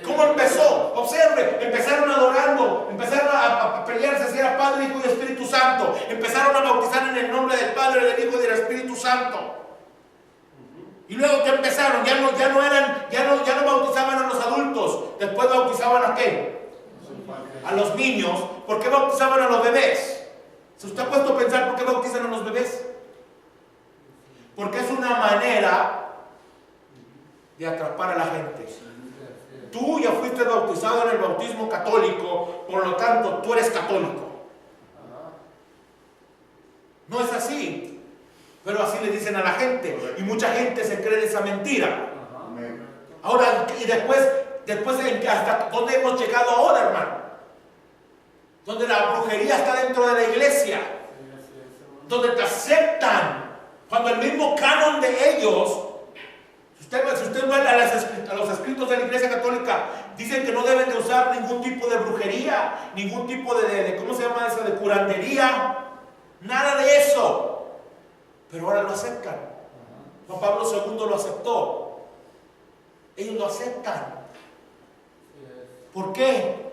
¿Cómo empezó? Observe, empezaron adorando, empezaron a pelearse si era Padre, Hijo y Espíritu Santo. Empezaron a bautizar en el nombre del Padre, del Hijo y del Espíritu Santo. Y luego que empezaron, ya no bautizaban a los adultos, después bautizaban ¿a qué? A los niños. ¿Por qué bautizaban a los bebés? ¿Se usted ha puesto a pensar por qué bautizan a los bebés? Porque es una manera de atrapar a la gente. Tú ya fuiste bautizado en el bautismo católico, por lo tanto tú eres católico. No es así, pero así le dicen a la gente y mucha gente se cree de esa mentira. Amén. Ahora, y después ¿hasta dónde hemos llegado ahora, hermano? Donde la brujería está dentro de la iglesia, donde te aceptan, cuando el mismo canon de ellos, si usted va a los escritos de la Iglesia Católica, dicen que no deben de usar ningún tipo de brujería, ningún tipo de ¿cómo se llama eso? De curandería, nada de eso. Pero ahora lo aceptan. Juan Pablo II lo aceptó. Ellos lo aceptan. ¿Por qué?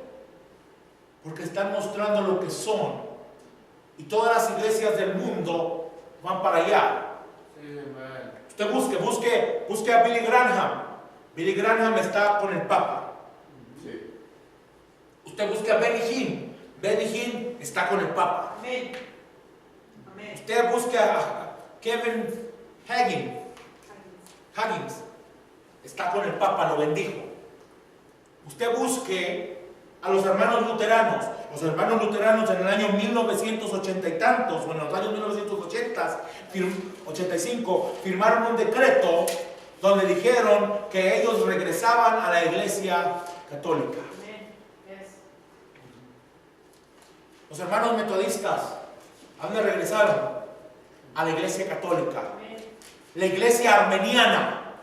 Porque están mostrando lo que son. Y todas las iglesias del mundo van para allá. Usted busque a Billy Graham. Billy Graham está con el Papa. Sí. Usted busque a Benny Hinn. Benny Hinn está con el Papa. Amén. Amén. Usted busque a Kevin Huggins. Está con el Papa, lo bendijo. Usted busque a los hermanos luteranos. Los hermanos luteranos en el año 1980 y tantos, o en los años 1980, 85, firmaron un decreto donde dijeron que ellos regresaban a la iglesia católica. Amén. Yes. Los hermanos metodistas, ¿a dónde regresaron? A la iglesia católica. Amén. La iglesia armeniana,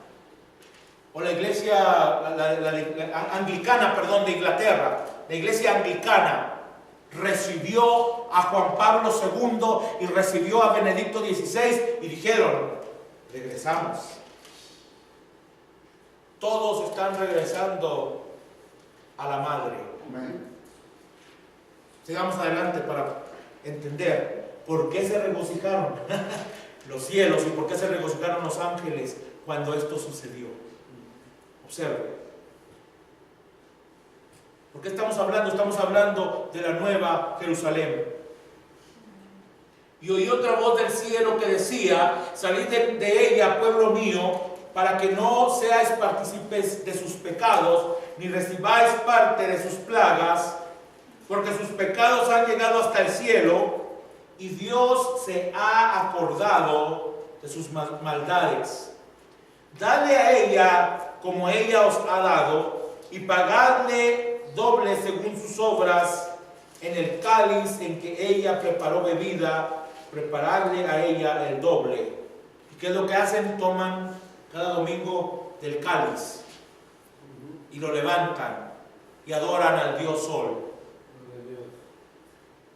o la iglesia la anglicana, perdón, de Inglaterra, la iglesia anglicana recibió a Juan Pablo II y recibió a Benedicto XVI y dijeron, regresamos. Todos están regresando a la madre. Amén. Sigamos adelante para entender por qué se regocijaron los cielos y por qué se regocijaron los ángeles cuando esto sucedió. Observe. ¿Por qué estamos hablando? Estamos hablando de la nueva Jerusalén. Y oí otra voz del cielo que decía, salid de ella, pueblo mío, para que no seáis partícipes de sus pecados, ni recibáis parte de sus plagas, porque sus pecados han llegado hasta el cielo, y Dios se ha acordado de sus maldades. Dadle a ella como ella os ha dado, y pagadle doble según sus obras. En el cáliz en que ella preparó bebida, prepararle a ella el doble. ¿Y qué es lo que hacen? Toman cada domingo del cáliz y lo levantan y adoran al Dios Sol.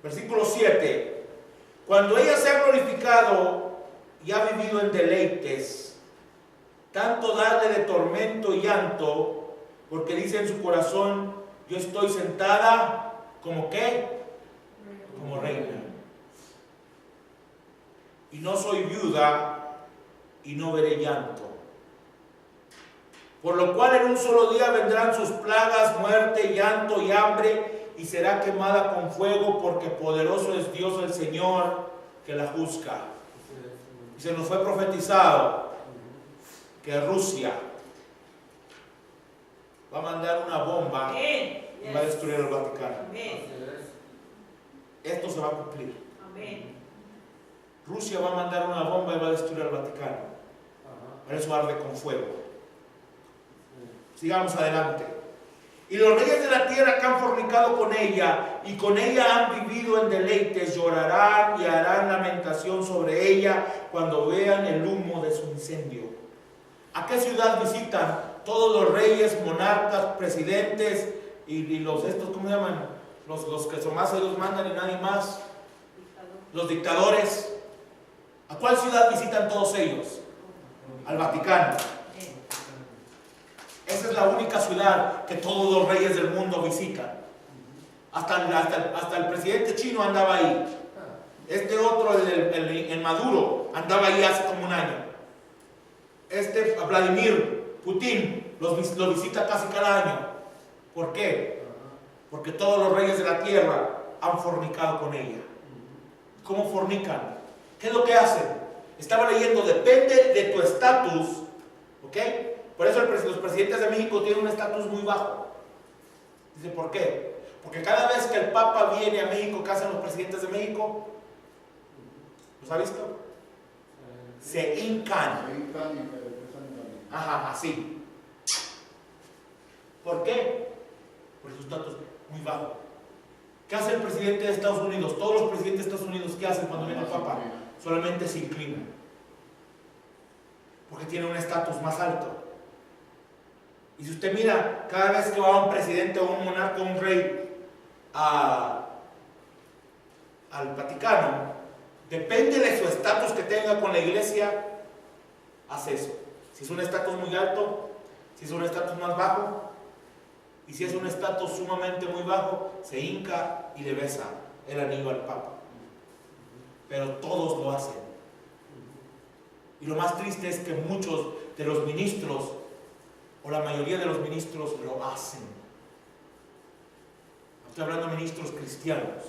Versículo 7. Cuando ella se ha glorificado y ha vivido en deleites, tanto darle de tormento y llanto, porque dice en su corazón: yo estoy sentada como ¿qué? Como reina. Y no soy viuda y no veré llanto. Por lo cual en un solo día vendrán sus plagas, muerte, llanto y hambre, y será quemada con fuego, porque poderoso es Dios el Señor que la juzga. Y se nos fue profetizado que Rusia va a mandar una bomba y va a destruir el Vaticano. Esto se va a cumplir. Rusia va a mandar una bomba y va a destruir el Vaticano. Por eso arde con fuego. Sigamos adelante. Y los reyes de la tierra que han fornicado con ella y con ella han vivido en deleites, llorarán y harán lamentación sobre ella cuando vean el humo de su incendio. ¿A qué ciudad visitan todos los reyes, monarcas, presidentes y los estos, ¿cómo se llaman? Los que son más ellos mandan y nadie más. Los dictadores. ¿A cuál ciudad visitan todos ellos? Al Vaticano. Esa es la única ciudad que todos los reyes del mundo visitan. Hasta el presidente chino andaba ahí. Este otro, el Maduro, andaba ahí hace como un año. Vladimir Putin lo visita casi cada año. ¿Por qué? Porque todos los reyes de la tierra han fornicado con ella. ¿Cómo fornican? ¿Qué es lo que hacen? Estaba leyendo, depende de tu estatus, ¿ok? Por eso los presidentes de México tienen un estatus muy bajo. Dice, ¿por qué? Porque cada vez que el Papa viene a México, ¿qué hacen los presidentes de México? ¿Los ha visto? Se hincan. Ajá, así. ¿Por qué? Por su estatus muy bajo. ¿Qué hace el presidente de Estados Unidos? Todos los presidentes de Estados Unidos, ¿qué hacen cuando viene el Papa? Solamente se inclinan. Porque tiene un estatus más alto. Y si usted mira, cada vez que va un presidente o un monarca o un rey al Vaticano, depende de su estatus que tenga con la iglesia, hace eso. Si es un estatus muy alto, si es un estatus más bajo, y si es un estatus sumamente muy bajo, se hinca y le besa el anillo al Papa. Pero todos lo hacen. Y lo más triste es que muchos de los ministros, o la mayoría de los ministros, lo hacen. Estoy hablando de ministros cristianos.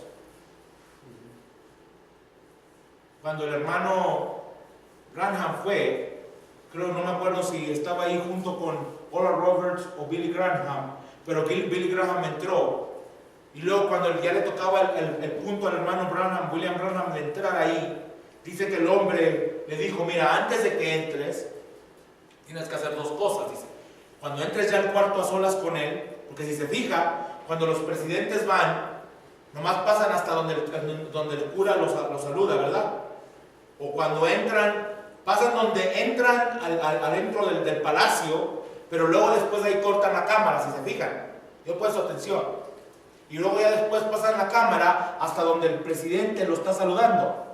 Cuando el hermano Branham fue, creo, no me acuerdo si estaba ahí junto con Oral Roberts o Billy Graham, pero Billy Graham entró. Y luego cuando ya le tocaba el punto al hermano Branham, William Branham, de entrar ahí, dice que el hombre le dijo, mira, antes de que entres, tienes que hacer dos cosas, dice. Cuando entres ya al cuarto a solas con él, porque si se fija, cuando los presidentes van, nomás pasan hasta donde el cura los saluda, ¿verdad? O cuando entran, pasan donde entran adentro del palacio, pero luego después de ahí cortan la cámara, si se fijan. Yo he puesto atención. Y luego ya después pasan la cámara hasta donde el presidente lo está saludando.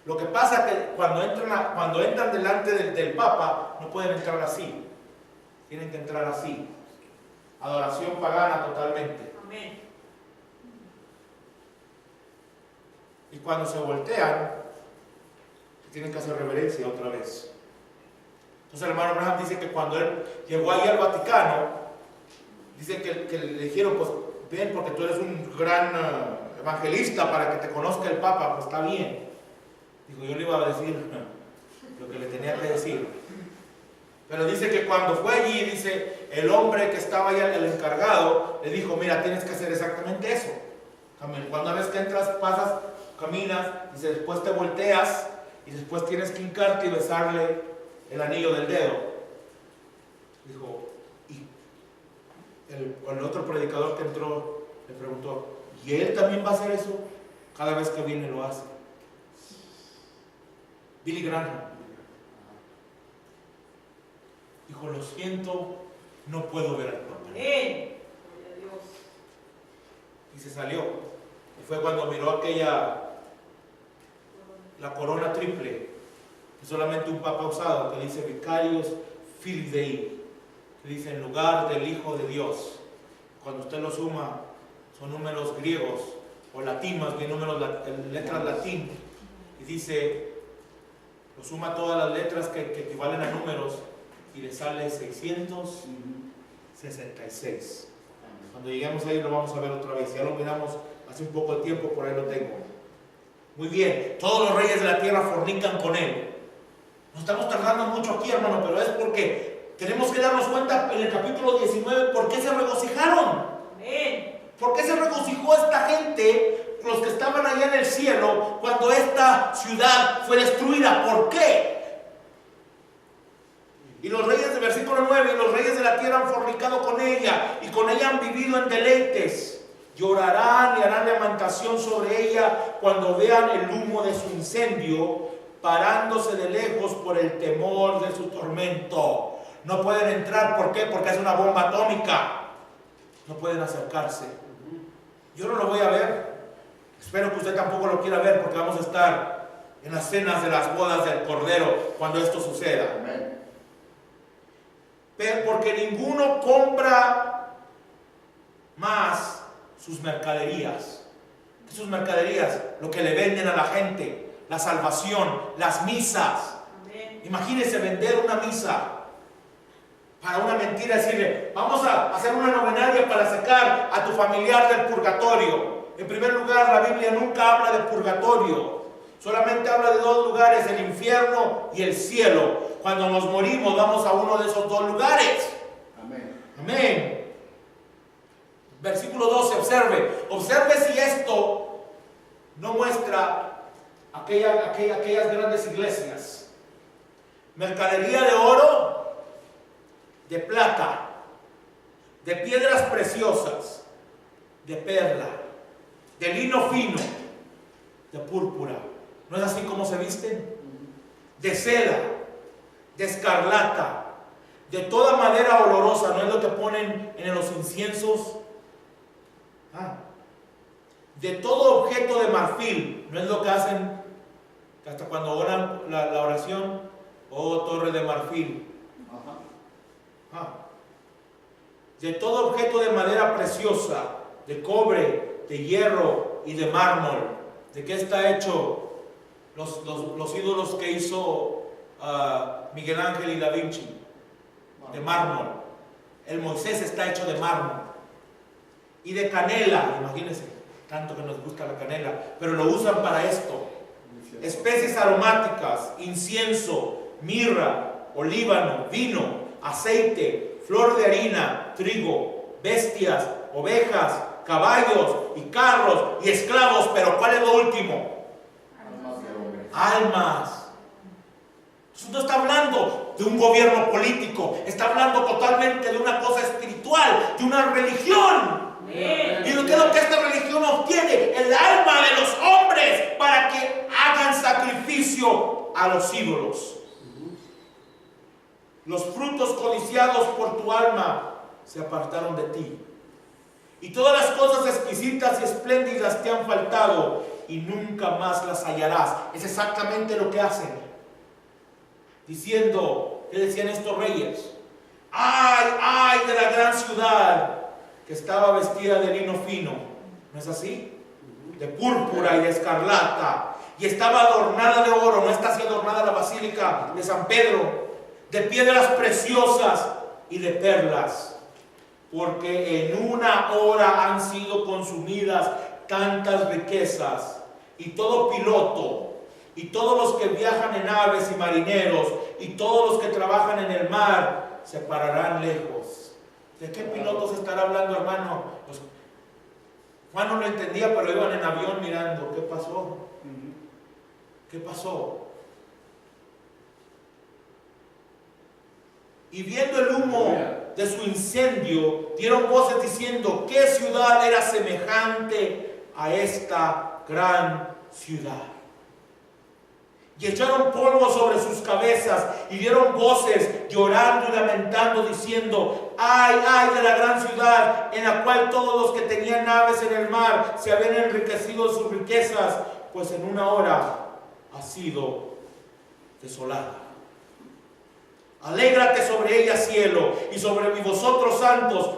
Lo que pasa es que cuando entran delante del Papa, no pueden entrar así. Tienen que entrar así. Adoración pagana totalmente. Amén. Y cuando se voltean, tienen que hacer reverencia otra vez. Entonces el hermano Branham dice que cuando él llegó ahí al Vaticano, dice que le dijeron, pues ven porque tú eres un gran evangelista para que te conozca el Papa, pues está bien. Dijo, yo le iba a decir lo que le tenía que decir. Pero dice que cuando fue allí, dice, el hombre que estaba allá, el encargado, le dijo, mira, tienes que hacer exactamente eso. Cuando una vez que entras, pasas, caminas, dice, después te volteas y después tienes que hincarte y besarle el anillo del dedo. Dijo, y el otro predicador que entró le preguntó, ¿y él también va a hacer eso? Cada vez que viene lo hace. Billy Graham dijo, lo siento, no puedo ver al Papa. Y se salió. Y fue cuando miró la corona triple, que solamente un papa usado, que dice Vicarius Filii Dei, que dice en lugar del Hijo de Dios. Cuando usted lo suma, son números griegos, o latín, más bien números, letras latín. Y dice, lo suma todas las letras que equivalen a números, y le sale 666. Cuando lleguemos ahí lo vamos a ver otra vez. Ya lo miramos hace un poco de tiempo, por ahí lo tengo. Muy bien, todos los reyes de la tierra fornican con él. Nos estamos tardando mucho aquí, hermano, pero es porque tenemos que darnos cuenta en el capítulo 19 por qué se regocijaron. ¿Por qué se regocijó esta gente, los que estaban allá en el cielo, cuando esta ciudad fue destruida? ¿Por qué? Y los reyes del versículo 9, y los reyes de la tierra han fornicado con ella, y con ella han vivido en deleites. Llorarán y harán lamentación sobre ella cuando vean el humo de su incendio, parándose de lejos por el temor de su tormento. No pueden entrar, ¿por qué? Porque es una bomba atómica. No pueden acercarse. Yo no lo voy a ver. Espero que usted tampoco lo quiera ver, porque vamos a estar en las cenas de las bodas del Cordero cuando esto suceda. Amén. Pero porque ninguno compra más sus mercaderías. Sus mercaderías, lo que le venden a la gente, la salvación, las misas. Amén. Imagínese vender una misa para una mentira, decirle, vamos a hacer una novenaria para sacar a tu familiar del purgatorio. En primer lugar, la Biblia nunca habla de purgatorio, solamente habla de dos lugares, el infierno y el cielo. Cuando nos morimos vamos a uno de esos dos lugares. Amén. Amén. Versículo 12, observe si esto no muestra aquellas grandes iglesias. Mercadería de oro, de plata, de piedras preciosas, de perla, de lino fino, de púrpura. ¿No es así como se visten? De seda, de escarlata, de toda madera olorosa. ¿No es lo que ponen en los inciensos? De todo objeto de marfil. ¿No es lo que hacen hasta cuando oran la oración? Oh, torre de marfil. De todo objeto de madera preciosa, de cobre, de hierro y de mármol. ¿De qué está hecho los ídolos que hizo Miguel Ángel y Da Vinci? De mármol. El Moisés está hecho de mármol. Y de canela, imagínense, tanto que nos gusta la canela, pero lo usan para esto. Especies aromáticas, incienso, mirra, olíbano, vino, aceite, flor de harina, trigo, bestias, ovejas, caballos y carros y esclavos. Pero ¿cuál es lo último? Almas. Eso no está hablando de un gobierno político, está hablando totalmente de una cosa espiritual, de una religión. ¿Y lo que es lo que esta religión obtiene? El alma de los hombres para que hagan sacrificio a los ídolos. Los frutos codiciados por tu alma se apartaron de ti. Y todas las cosas exquisitas y espléndidas te han faltado y nunca más las hallarás. Es exactamente lo que hacen. Diciendo, ¿qué decían estos reyes? ¡Ay, ay de la gran ciudad que estaba vestida de lino fino! ¿No es así? De púrpura y de escarlata. Y estaba adornada de oro. ¿No está así adornada la basílica de San Pedro? De piedras preciosas y de perlas. Porque en una hora han sido consumidas tantas riquezas, y todo piloto y todos los que viajan en aves y marineros, y todos los que trabajan en el mar, se pararán lejos. ¿De qué pilotos estará hablando, hermano? Juan no lo entendía, pero iban en avión mirando. ¿Qué pasó? ¿Qué pasó? Y viendo el humo de su incendio, dieron voces diciendo: ¿qué ciudad era semejante a esta gran ciudad? Y echaron polvo sobre sus cabezas y dieron voces llorando y lamentando, diciendo: ay, ay de la gran ciudad, en la cual todos los que tenían naves en el mar se habían enriquecido de sus riquezas, pues en una hora ha sido desolada. Alégrate sobre ella, cielo, y sobre vosotros, santos,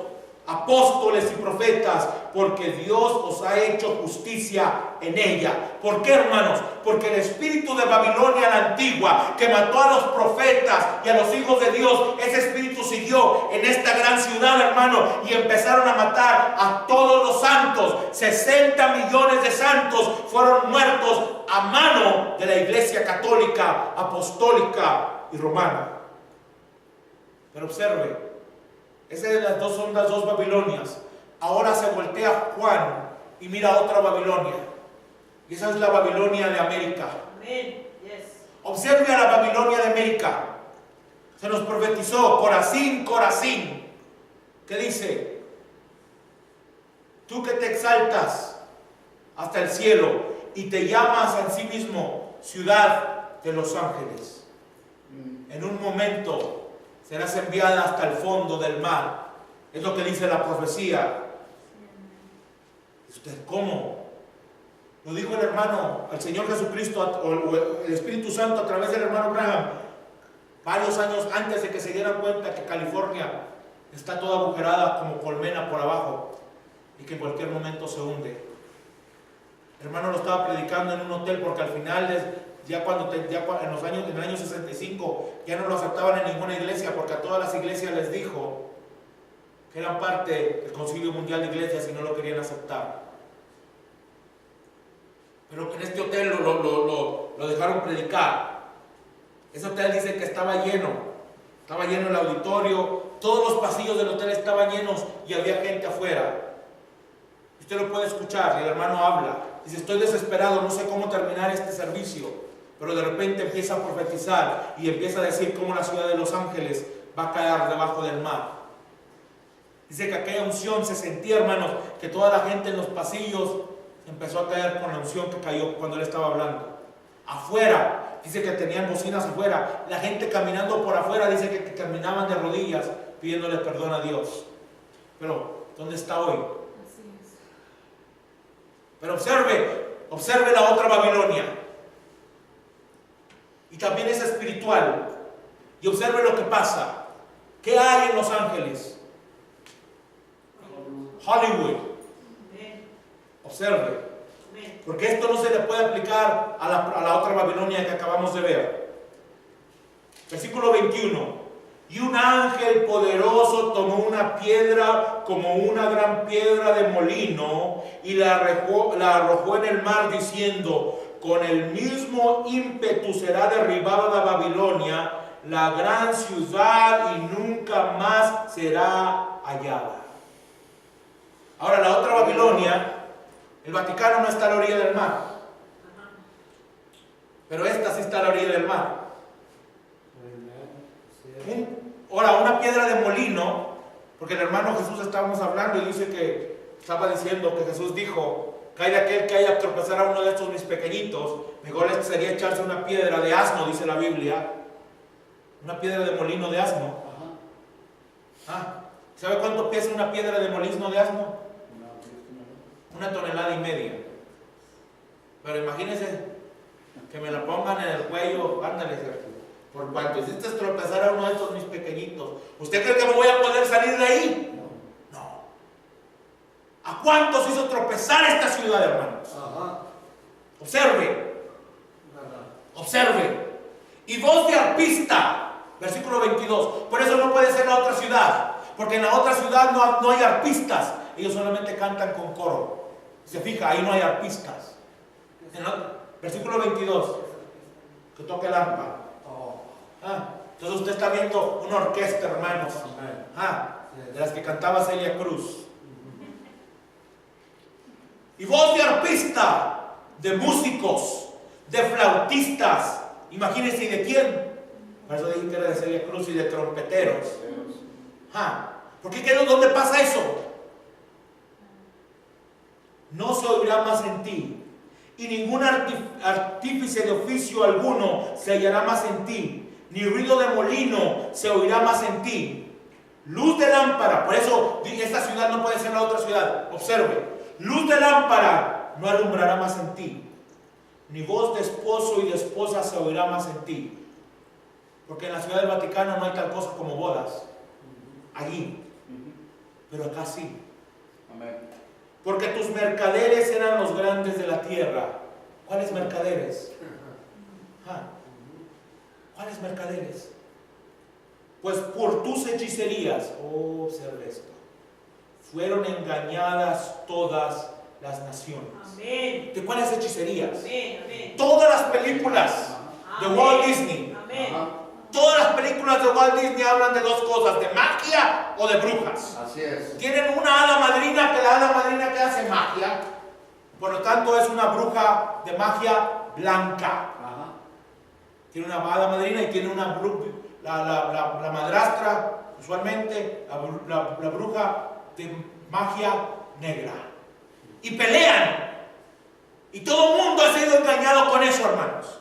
apóstoles y profetas, porque Dios os ha hecho justicia en ella. ¿Por qué, hermanos? Porque el espíritu de Babilonia la antigua, que mató a los profetas y a los hijos de Dios, ese espíritu siguió en esta gran ciudad, hermano, y empezaron a matar a todos los santos. 60 millones de santos fueron muertos a mano de la iglesia católica, apostólica y romana. Pero observe, esas son las dos Babilonias. Ahora se voltea Juan y mira otra Babilonia. Y esa es la Babilonia de América. Amén. Yes. Observe a la Babilonia de América. Se nos profetizó: Corazín, Corazín. ¿Qué dice? Tú que te exaltas hasta el cielo y te llamas a sí mismo ciudad de los ángeles, en un momento serás enviada hasta el fondo del mar. Es lo que dice la profecía. ¿Y usted cómo? Lo dijo el hermano, el Señor Jesucristo, o el Espíritu Santo a través del hermano Branham, varios años antes de que se dieran cuenta que California está toda agujerada como colmena por abajo y que en cualquier momento se hunde. El hermano lo estaba predicando en un hotel, porque al final en el año 65 ya no lo aceptaban en ninguna iglesia, porque a todas las iglesias les dijo que eran parte del Concilio Mundial de Iglesias y no lo querían aceptar. Pero en este hotel lo dejaron predicar. Ese hotel dice que estaba lleno el auditorio, todos los pasillos del hotel estaban llenos y había gente afuera. Usted lo puede escuchar y el hermano habla. Dice: estoy desesperado, no sé cómo terminar este servicio. Pero de repente empieza a profetizar y empieza a decir cómo la ciudad de Los Ángeles va a caer debajo del mar. Dice que aquella unción se sentía, hermanos, que toda la gente en los pasillos empezó a caer con la unción que cayó cuando él estaba hablando. Afuera, dice que tenían bocinas afuera. La gente caminando por afuera, dice que caminaban de rodillas pidiéndole perdón a Dios. Pero, ¿dónde está hoy? Así es. Pero observe la otra Babilonia. Y también es espiritual. Y observe lo que pasa. ¿Qué hay en Los Ángeles? Hollywood. Amén. Observe. Amén. Porque esto no se le puede aplicar a la otra Babilonia que acabamos de ver. Versículo 21. Y un ángel poderoso tomó una piedra como una gran piedra de molino y la arrojó en el mar, diciendo: con el mismo ímpetu será derribada la Babilonia, la gran ciudad, y nunca más será hallada. Ahora, la otra Babilonia, el Vaticano no está a la orilla del mar, pero esta sí está a la orilla del mar. Ahora, una piedra de molino, porque el hermano Jesús estábamos hablando y dice que estaba diciendo que Jesús dijo: que hay de aquel que haya tropezar a uno de estos mis pequeñitos, mejor sería echarse una piedra de asno, dice la Biblia. Una piedra de molino de asno. ¿Sabe cuánto pesa una piedra de molino de asno? 1,5 toneladas. Pero imagínense que me la pongan en el cuello, ándale, por cuanto hiciste tropezar a uno de estos mis pequeñitos. ¿Usted cree que me voy a poder salir de ahí? No. ¿A cuántos hizo tropezar esta ciudad, hermanos? Observe. Observe. Y voz de arpista, versículo 22. Por eso no puede ser la otra ciudad, porque en la otra ciudad no hay arpistas. Ellos solamente cantan con coro. Se fija, ahí no hay arpistas. Versículo 22. que toque el arpa. Entonces usted está viendo una orquesta, hermanos, de las que cantaba Celia Cruz. Y voz de arpista, de músicos, de flautistas. Imagínense, ¿y de quién? Por eso dije que era de Celia Cruz, y de trompeteros. Porque ¿qué es donde pasa eso? No se oirá más en ti, y ningún artífice de oficio alguno se hallará más en ti, ni ruido de molino se oirá más en ti. Luz de lámpara, por eso esta ciudad no puede ser la otra ciudad. Observe, luz de lámpara no alumbrará más en ti, ni voz de esposo y de esposa se oirá más en ti. Porque en la ciudad del Vaticano no hay tal cosa como bodas, allí, pero acá sí. Amén. Porque tus mercaderes eran los grandes de la tierra. ¿Cuáles mercaderes? ¿Cuáles mercaderes? Pues por tus hechicerías, observe esto, fueron engañadas todas las naciones. Amén. ¿De cuáles hechicerías? Amén. Todas las películas de Walt Disney. Amén. Todas las películas de Walt Disney hablan de dos cosas, de magia o de brujas. Así es. Tienen una hada madrina, que la hada madrina que hace magia, por lo tanto es una bruja de magia blanca. Tiene una hada madrina y tiene una bruja, la madrastra, usualmente la bruja de magia negra. Y pelean. Y todo el mundo ha sido engañado con eso, hermanos.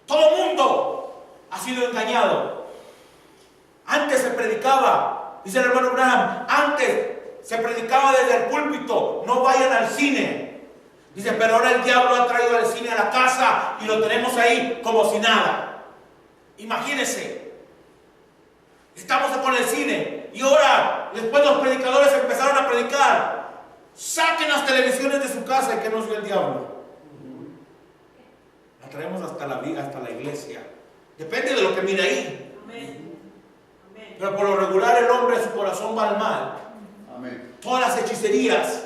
Todo el mundo ha sido engañado. Antes se predicaba, dice el hermano Branham, antes se predicaba desde el púlpito, no vayan al cine. Dice, pero ahora el diablo ha traído el cine a la casa y lo tenemos ahí como si nada. Imagínense, estamos con el cine y ahora después los predicadores empezaron a predicar. Saquen las televisiones de su casa y que nos ve el diablo. La traemos hasta la iglesia. Depende de lo que mire ahí. Amén. Pero por lo regular el hombre, su corazón va al mal. Amén. Todas las hechicerías,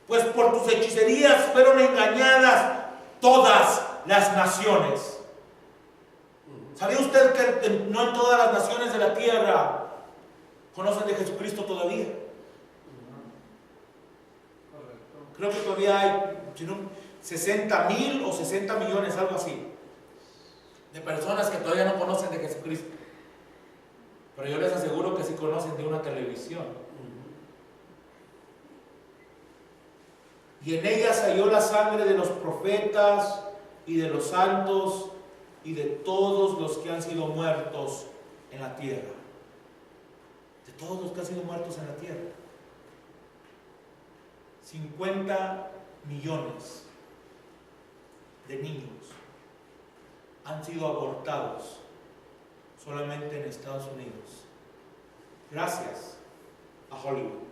pues por tus hechicerías fueron engañadas todas las naciones. ¿Sabía usted que no en todas las naciones de la tierra conocen de Jesucristo todavía? Creo que todavía hay 60,000 o 60 millones, algo así, de personas que todavía no conocen de Jesucristo. Pero yo les aseguro que sí conocen de una televisión. Y en ella salió la sangre de los profetas y de los santos y de todos los que han sido muertos en la tierra. De todos los que han sido muertos en la tierra. 50 millones de niños han sido abortados solamente en Estados Unidos, gracias a Hollywood.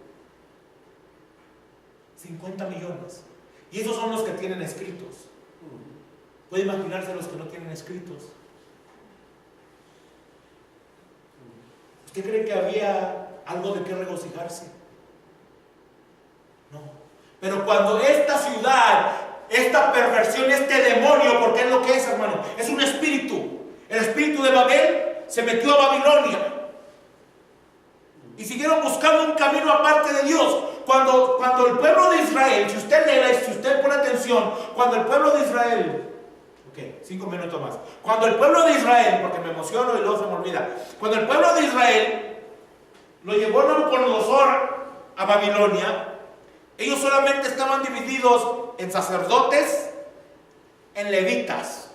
50 millones. Y esos son los que tienen escritos. ¿Puede imaginarse los que no tienen escritos? ¿Usted cree que había algo de qué regocijarse? No. Pero cuando esta ciudad, esta perversión, este demonio, porque es lo que es, hermano, es un espíritu. El espíritu de Babel se metió a Babilonia. Y siguieron buscando un camino aparte de Dios. Cuando el pueblo de Israel, si usted lee, si usted pone atención, cuando el pueblo de Israel, 5 minutos más. Cuando el pueblo de Israel, porque me emociono y luego se me olvida, cuando el pueblo de Israel lo llevó Nabucodonosor a Babilonia, ellos solamente estaban divididos en sacerdotes, en levitas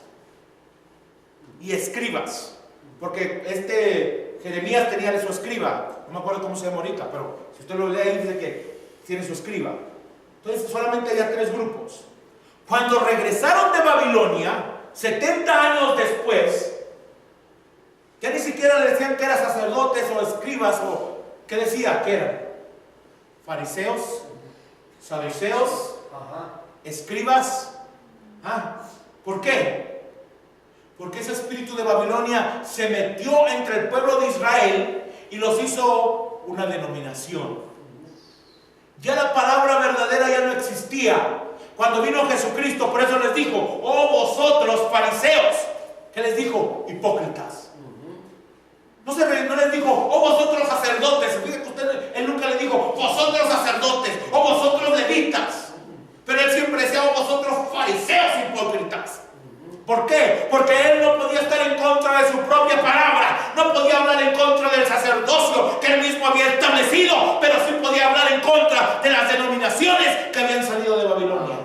y escribas, porque Jeremías tenía su escriba, no me acuerdo cómo se llama ahorita, pero si usted lo lee ahí dice que tiene su escriba. Entonces solamente había 3 grupos. Cuando regresaron de Babilonia, 70 años después, ya ni siquiera le decían que eran sacerdotes o escribas, o ¿qué decía? ¿Qué eran? Fariseos, saduceos, escribas. ¿Por qué? Porque ese espíritu de Babilonia se metió entre el pueblo de Israel y los hizo una denominación. Ya la palabra verdadera ya no existía. Cuando vino Jesucristo, por eso les dijo: oh vosotros fariseos, ¿Qué les dijo? Hipócritas. No les dijo, oh vosotros sacerdotes. Fíjense que él nunca le dijo, vosotros sacerdotes, o vosotros levitas. Pero él siempre decía, oh vosotros fariseos hipócritas. ¿Por qué? Porque él no podía estar en contra de su propia palabra, no podía hablar en contra del sacerdocio que él mismo había establecido, pero sí podía hablar en contra de las denominaciones que habían salido de Babilonia.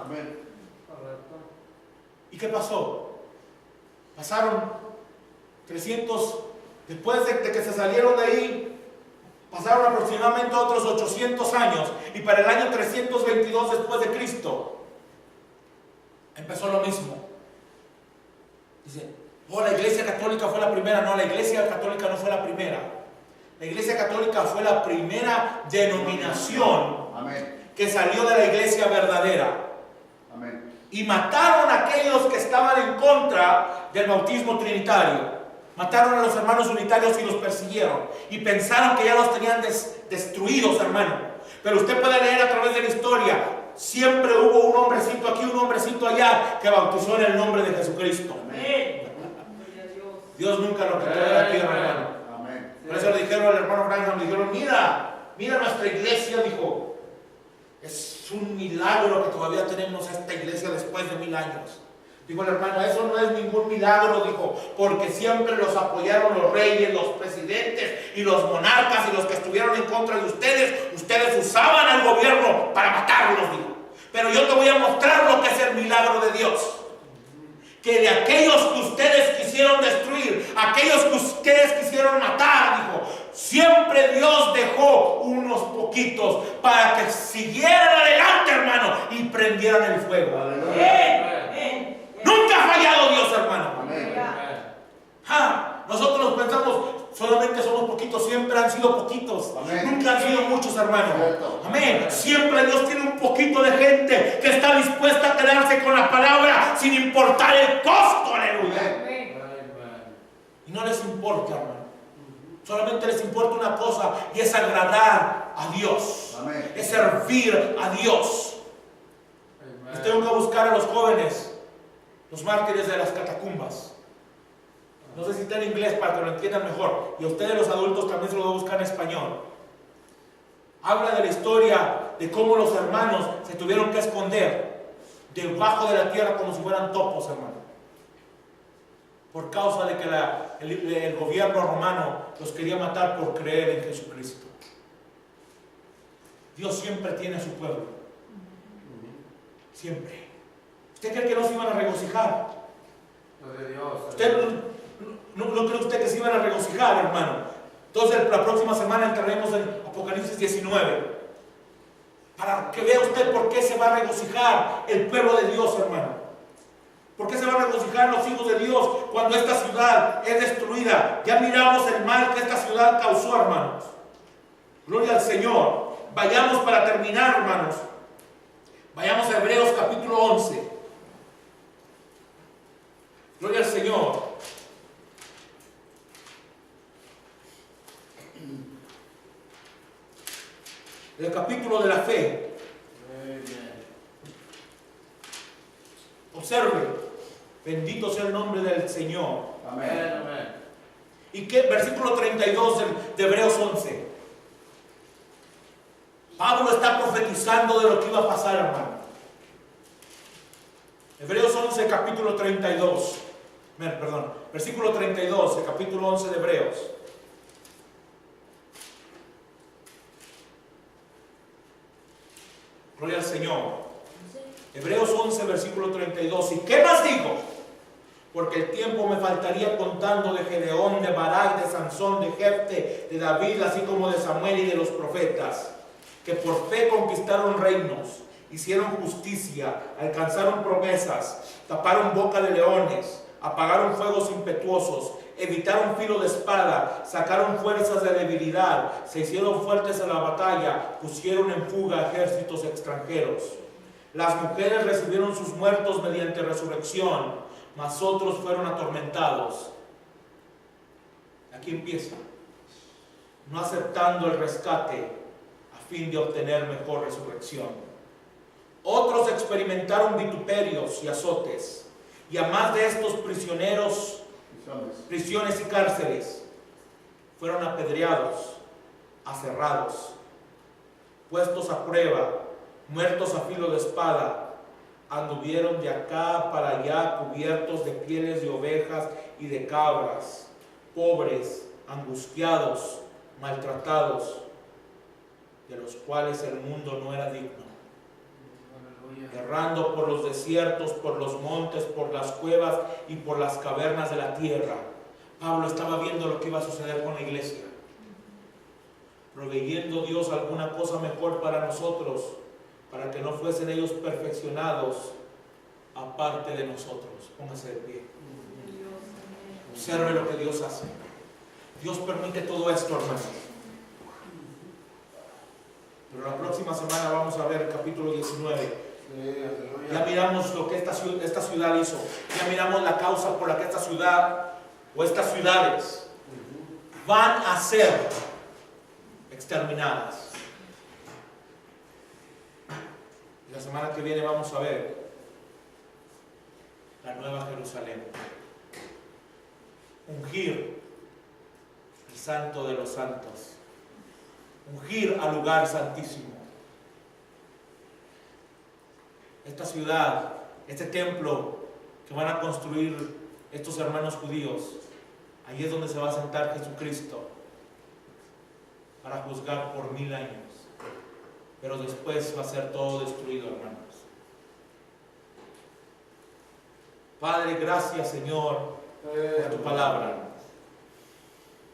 Amén. ¿Y qué pasó? Pasaron 300, después de que se salieron de ahí, pasaron aproximadamente otros 800 años, y para el año 322 después de Cristo, empezó lo mismo. Dice, oh, la Iglesia Católica fue la primera. No, la Iglesia Católica no fue la primera. La Iglesia Católica fue la primera denominación que salió de la Iglesia verdadera. Amén. Y mataron a aquellos que estaban en contra del bautismo trinitario. Mataron a los hermanos unitarios y los persiguieron. Y pensaron que ya los tenían destruidos, hermano. Pero usted puede leer a través de la historia. Siempre hubo un hombrecito aquí, un hombrecito allá, que bautizó en el nombre de Jesucristo. Amén. Dios nunca lo quitó de la tierra, hermano. Amén. Por eso le dijeron al hermano Branham, le dijeron, mira nuestra iglesia, dijo. Es un milagro que todavía tenemos esta iglesia después de 1000 años. Dijo el hermano, eso no es ningún milagro, dijo, porque siempre los apoyaron los reyes, los presidentes y los monarcas y los que estuvieron en contra de ustedes. Ustedes usaban al gobierno para matarlos, dijo. Pero yo te voy a mostrar lo que es el milagro de Dios. Que de aquellos que ustedes quisieron destruir, aquellos que ustedes quisieron matar, dijo, siempre Dios dejó unos poquitos para que siguieran adelante, hermano, y prendieran el fuego. Nunca ha fallado Dios, hermano. Amén. Nosotros pensamos, solamente somos poquitos, siempre han sido poquitos. Amén. Nunca han sido muchos, hermano. Cierto. Amén. Siempre Dios tiene un poquito de gente que está dispuesta a quedarse con la palabra sin importar el costo. Aleluya. Amén. Y no les importa, hermano. Solamente les importa una cosa, y es agradar a Dios. Amén. Es servir a Dios. Les tengo que buscar a los jóvenes, los mártires de las catacumbas. No sé si está en inglés para que lo entiendan mejor. Y a ustedes los adultos también se lo voy a buscar en español. Habla de la historia de cómo los hermanos se tuvieron que esconder debajo de la tierra como si fueran topos, hermano. Por causa de que el gobierno romano los quería matar por creer en Jesucristo. Dios siempre tiene a su pueblo. Siempre. ¿Usted cree que no se iban a regocijar? ¿Usted no cree usted que se iban a regocijar, hermano? Entonces la próxima semana entraremos en Apocalipsis 19. Para que vea usted por qué se va a regocijar el pueblo de Dios, hermano. ¿Por qué se van a regocijar los hijos de Dios cuando esta ciudad es destruida? Ya miramos el mal que esta ciudad causó, hermanos. Gloria al Señor. Vayamos para terminar, hermanos. Vayamos a Hebreos capítulo 11. Gloria al Señor. El capítulo de la fe. Observe, bendito sea el nombre del Señor. Amén. ¿Y qué? Versículo 32 de Hebreos 11. Pablo está profetizando de lo que iba a pasar, hermano. Hebreos 11, capítulo 32. Perdón, versículo 32, el capítulo 11 de Hebreos. Gloria al Señor. Hebreos 11, versículo 32. ¿Y qué más digo? Porque el tiempo me faltaría contando de Gedeón, de Barak, de Sansón, de Jefte, de David, así como de Samuel y de los profetas, que por fe conquistaron reinos, hicieron justicia, alcanzaron promesas, taparon boca de leones, apagaron fuegos impetuosos, evitaron filo de espada, sacaron fuerzas de debilidad, se hicieron fuertes a la batalla, pusieron en fuga ejércitos extranjeros. Las mujeres recibieron sus muertos mediante resurrección, mas otros fueron atormentados. Aquí empieza. No aceptando el rescate a fin de obtener mejor resurrección. Otros experimentaron vituperios y azotes, Y a más de estos prisioneros, Misiones. prisiones y cárceles, fueron apedreados, aserrados, puestos a prueba, muertos a filo de espada. Anduvieron de acá para allá cubiertos de pieles de ovejas y de cabras, pobres, angustiados, maltratados, de los cuales el mundo no era digno. Errando por los desiertos, por los montes, por las cuevas y por las cavernas de la tierra. Pablo estaba viendo lo que iba a suceder con la iglesia, proveyendo Dios alguna cosa mejor para nosotros, para que no fuesen ellos perfeccionados aparte de nosotros. Póngase de pie. Observe lo que Dios hace. Dios permite todo esto, hermanos. Pero la próxima semana vamos a ver el capítulo 19. Ya miramos lo que esta ciudad hizo. Ya miramos la causa por la que esta ciudad o estas ciudades van a ser exterminadas. La semana que viene vamos a ver la nueva Jerusalén. Ungir el santo de los santos. Ungir al lugar santísimo. Esta ciudad, este templo que van a construir estos hermanos judíos, ahí es donde se va a sentar Jesucristo para juzgar por 1000 años. Pero después va a ser todo destruido, hermanos. Padre, gracias, Señor, por tu palabra.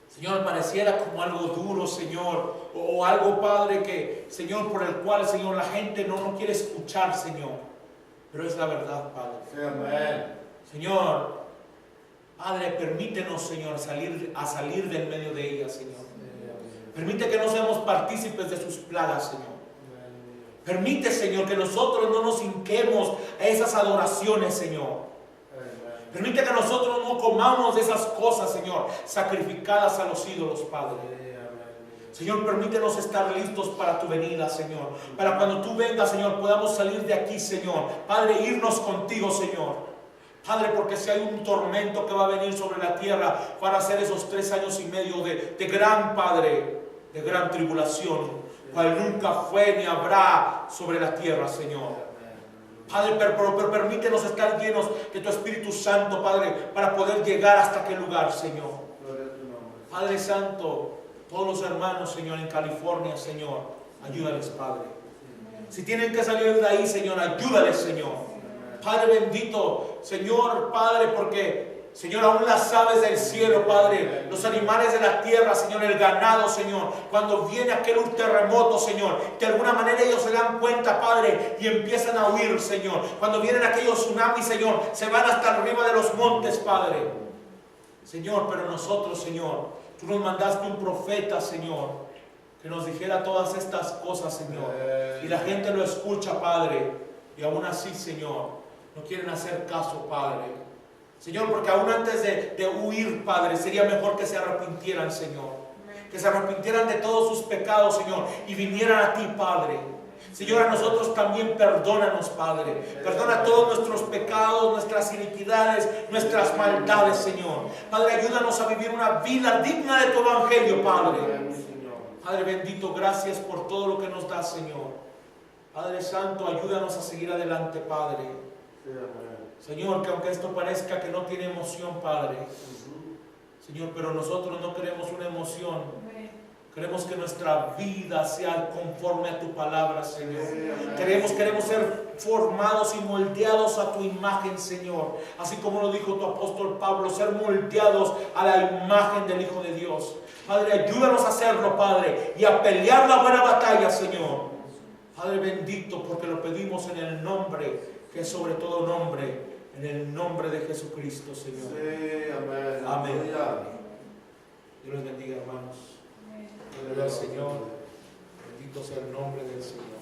Señor, pareciera como algo duro, Señor, o algo, Padre, que, Señor, por el cual, Señor, la gente no quiere escuchar, Señor. Pero es la verdad, Padre. Amén. Señor, Padre, permítenos, Señor, salir del medio de ella, Señor. Permite que no seamos partícipes de sus plagas, Señor. Permite, Señor, que nosotros no nos hinquemos a esas adoraciones, Señor. Permite que nosotros no comamos de esas cosas, Señor, sacrificadas a los ídolos, Padre. Señor, permítenos estar listos para tu venida, Señor. Para cuando tú vengas, Señor, podamos salir de aquí, Señor. Padre, irnos contigo, Señor. Padre, porque si hay un tormento que va a venir sobre la tierra para ser esos 3 años y medio de gran, Padre, de gran tribulación, cual nunca fue ni habrá sobre la tierra, Señor. Padre, pero permítenos estar llenos de tu Espíritu Santo, Padre, para poder llegar hasta aquel lugar, Señor. Padre Santo, todos los hermanos, Señor, en California, Señor, ayúdales, Padre. Si tienen que salir de ahí, Señor, ayúdales, Señor. Padre bendito, Señor, Padre, porque, Señor, aún las aves del cielo, Padre, los animales de la tierra, Señor, el ganado, Señor, cuando viene aquel terremoto, Señor, de alguna manera ellos se dan cuenta, Padre, y empiezan a huir, Señor. Cuando vienen aquellos tsunamis, Señor, se van hasta arriba de los montes, Padre. Señor, pero nosotros, Señor, tú nos mandaste un profeta, Señor, que nos dijera todas estas cosas, Señor. Y la gente lo escucha, Padre, y aún así, Señor, no quieren hacer caso, Padre. Señor, porque aún antes de huir, Padre, sería mejor que se arrepintieran, Señor. Que se arrepintieran de todos sus pecados, Señor, y vinieran a ti, Padre. Señor, a nosotros también perdónanos, Padre. Perdona todos nuestros pecados, nuestras iniquidades, nuestras maldades, Señor. Padre, ayúdanos a vivir una vida digna de tu evangelio, Padre. Padre bendito, gracias por todo lo que nos das, Señor. Padre Santo, ayúdanos a seguir adelante, Padre. Señor, que aunque esto parezca que no tiene emoción, Padre, Señor, pero nosotros no queremos una emoción. Queremos que nuestra vida sea conforme a tu palabra, Señor. Queremos ser formados y moldeados a tu imagen, Señor. Así como lo dijo tu apóstol Pablo, ser moldeados a la imagen del Hijo de Dios. Padre, ayúdanos a hacerlo, Padre, y a pelear la buena batalla, Señor. Padre bendito, porque lo pedimos en el nombre que es sobre todo nombre, en el nombre de Jesucristo, Señor. Sí, amén. Amén. Dios les bendiga, hermanos. Gloria al Señor. Bendito sea el nombre del Señor.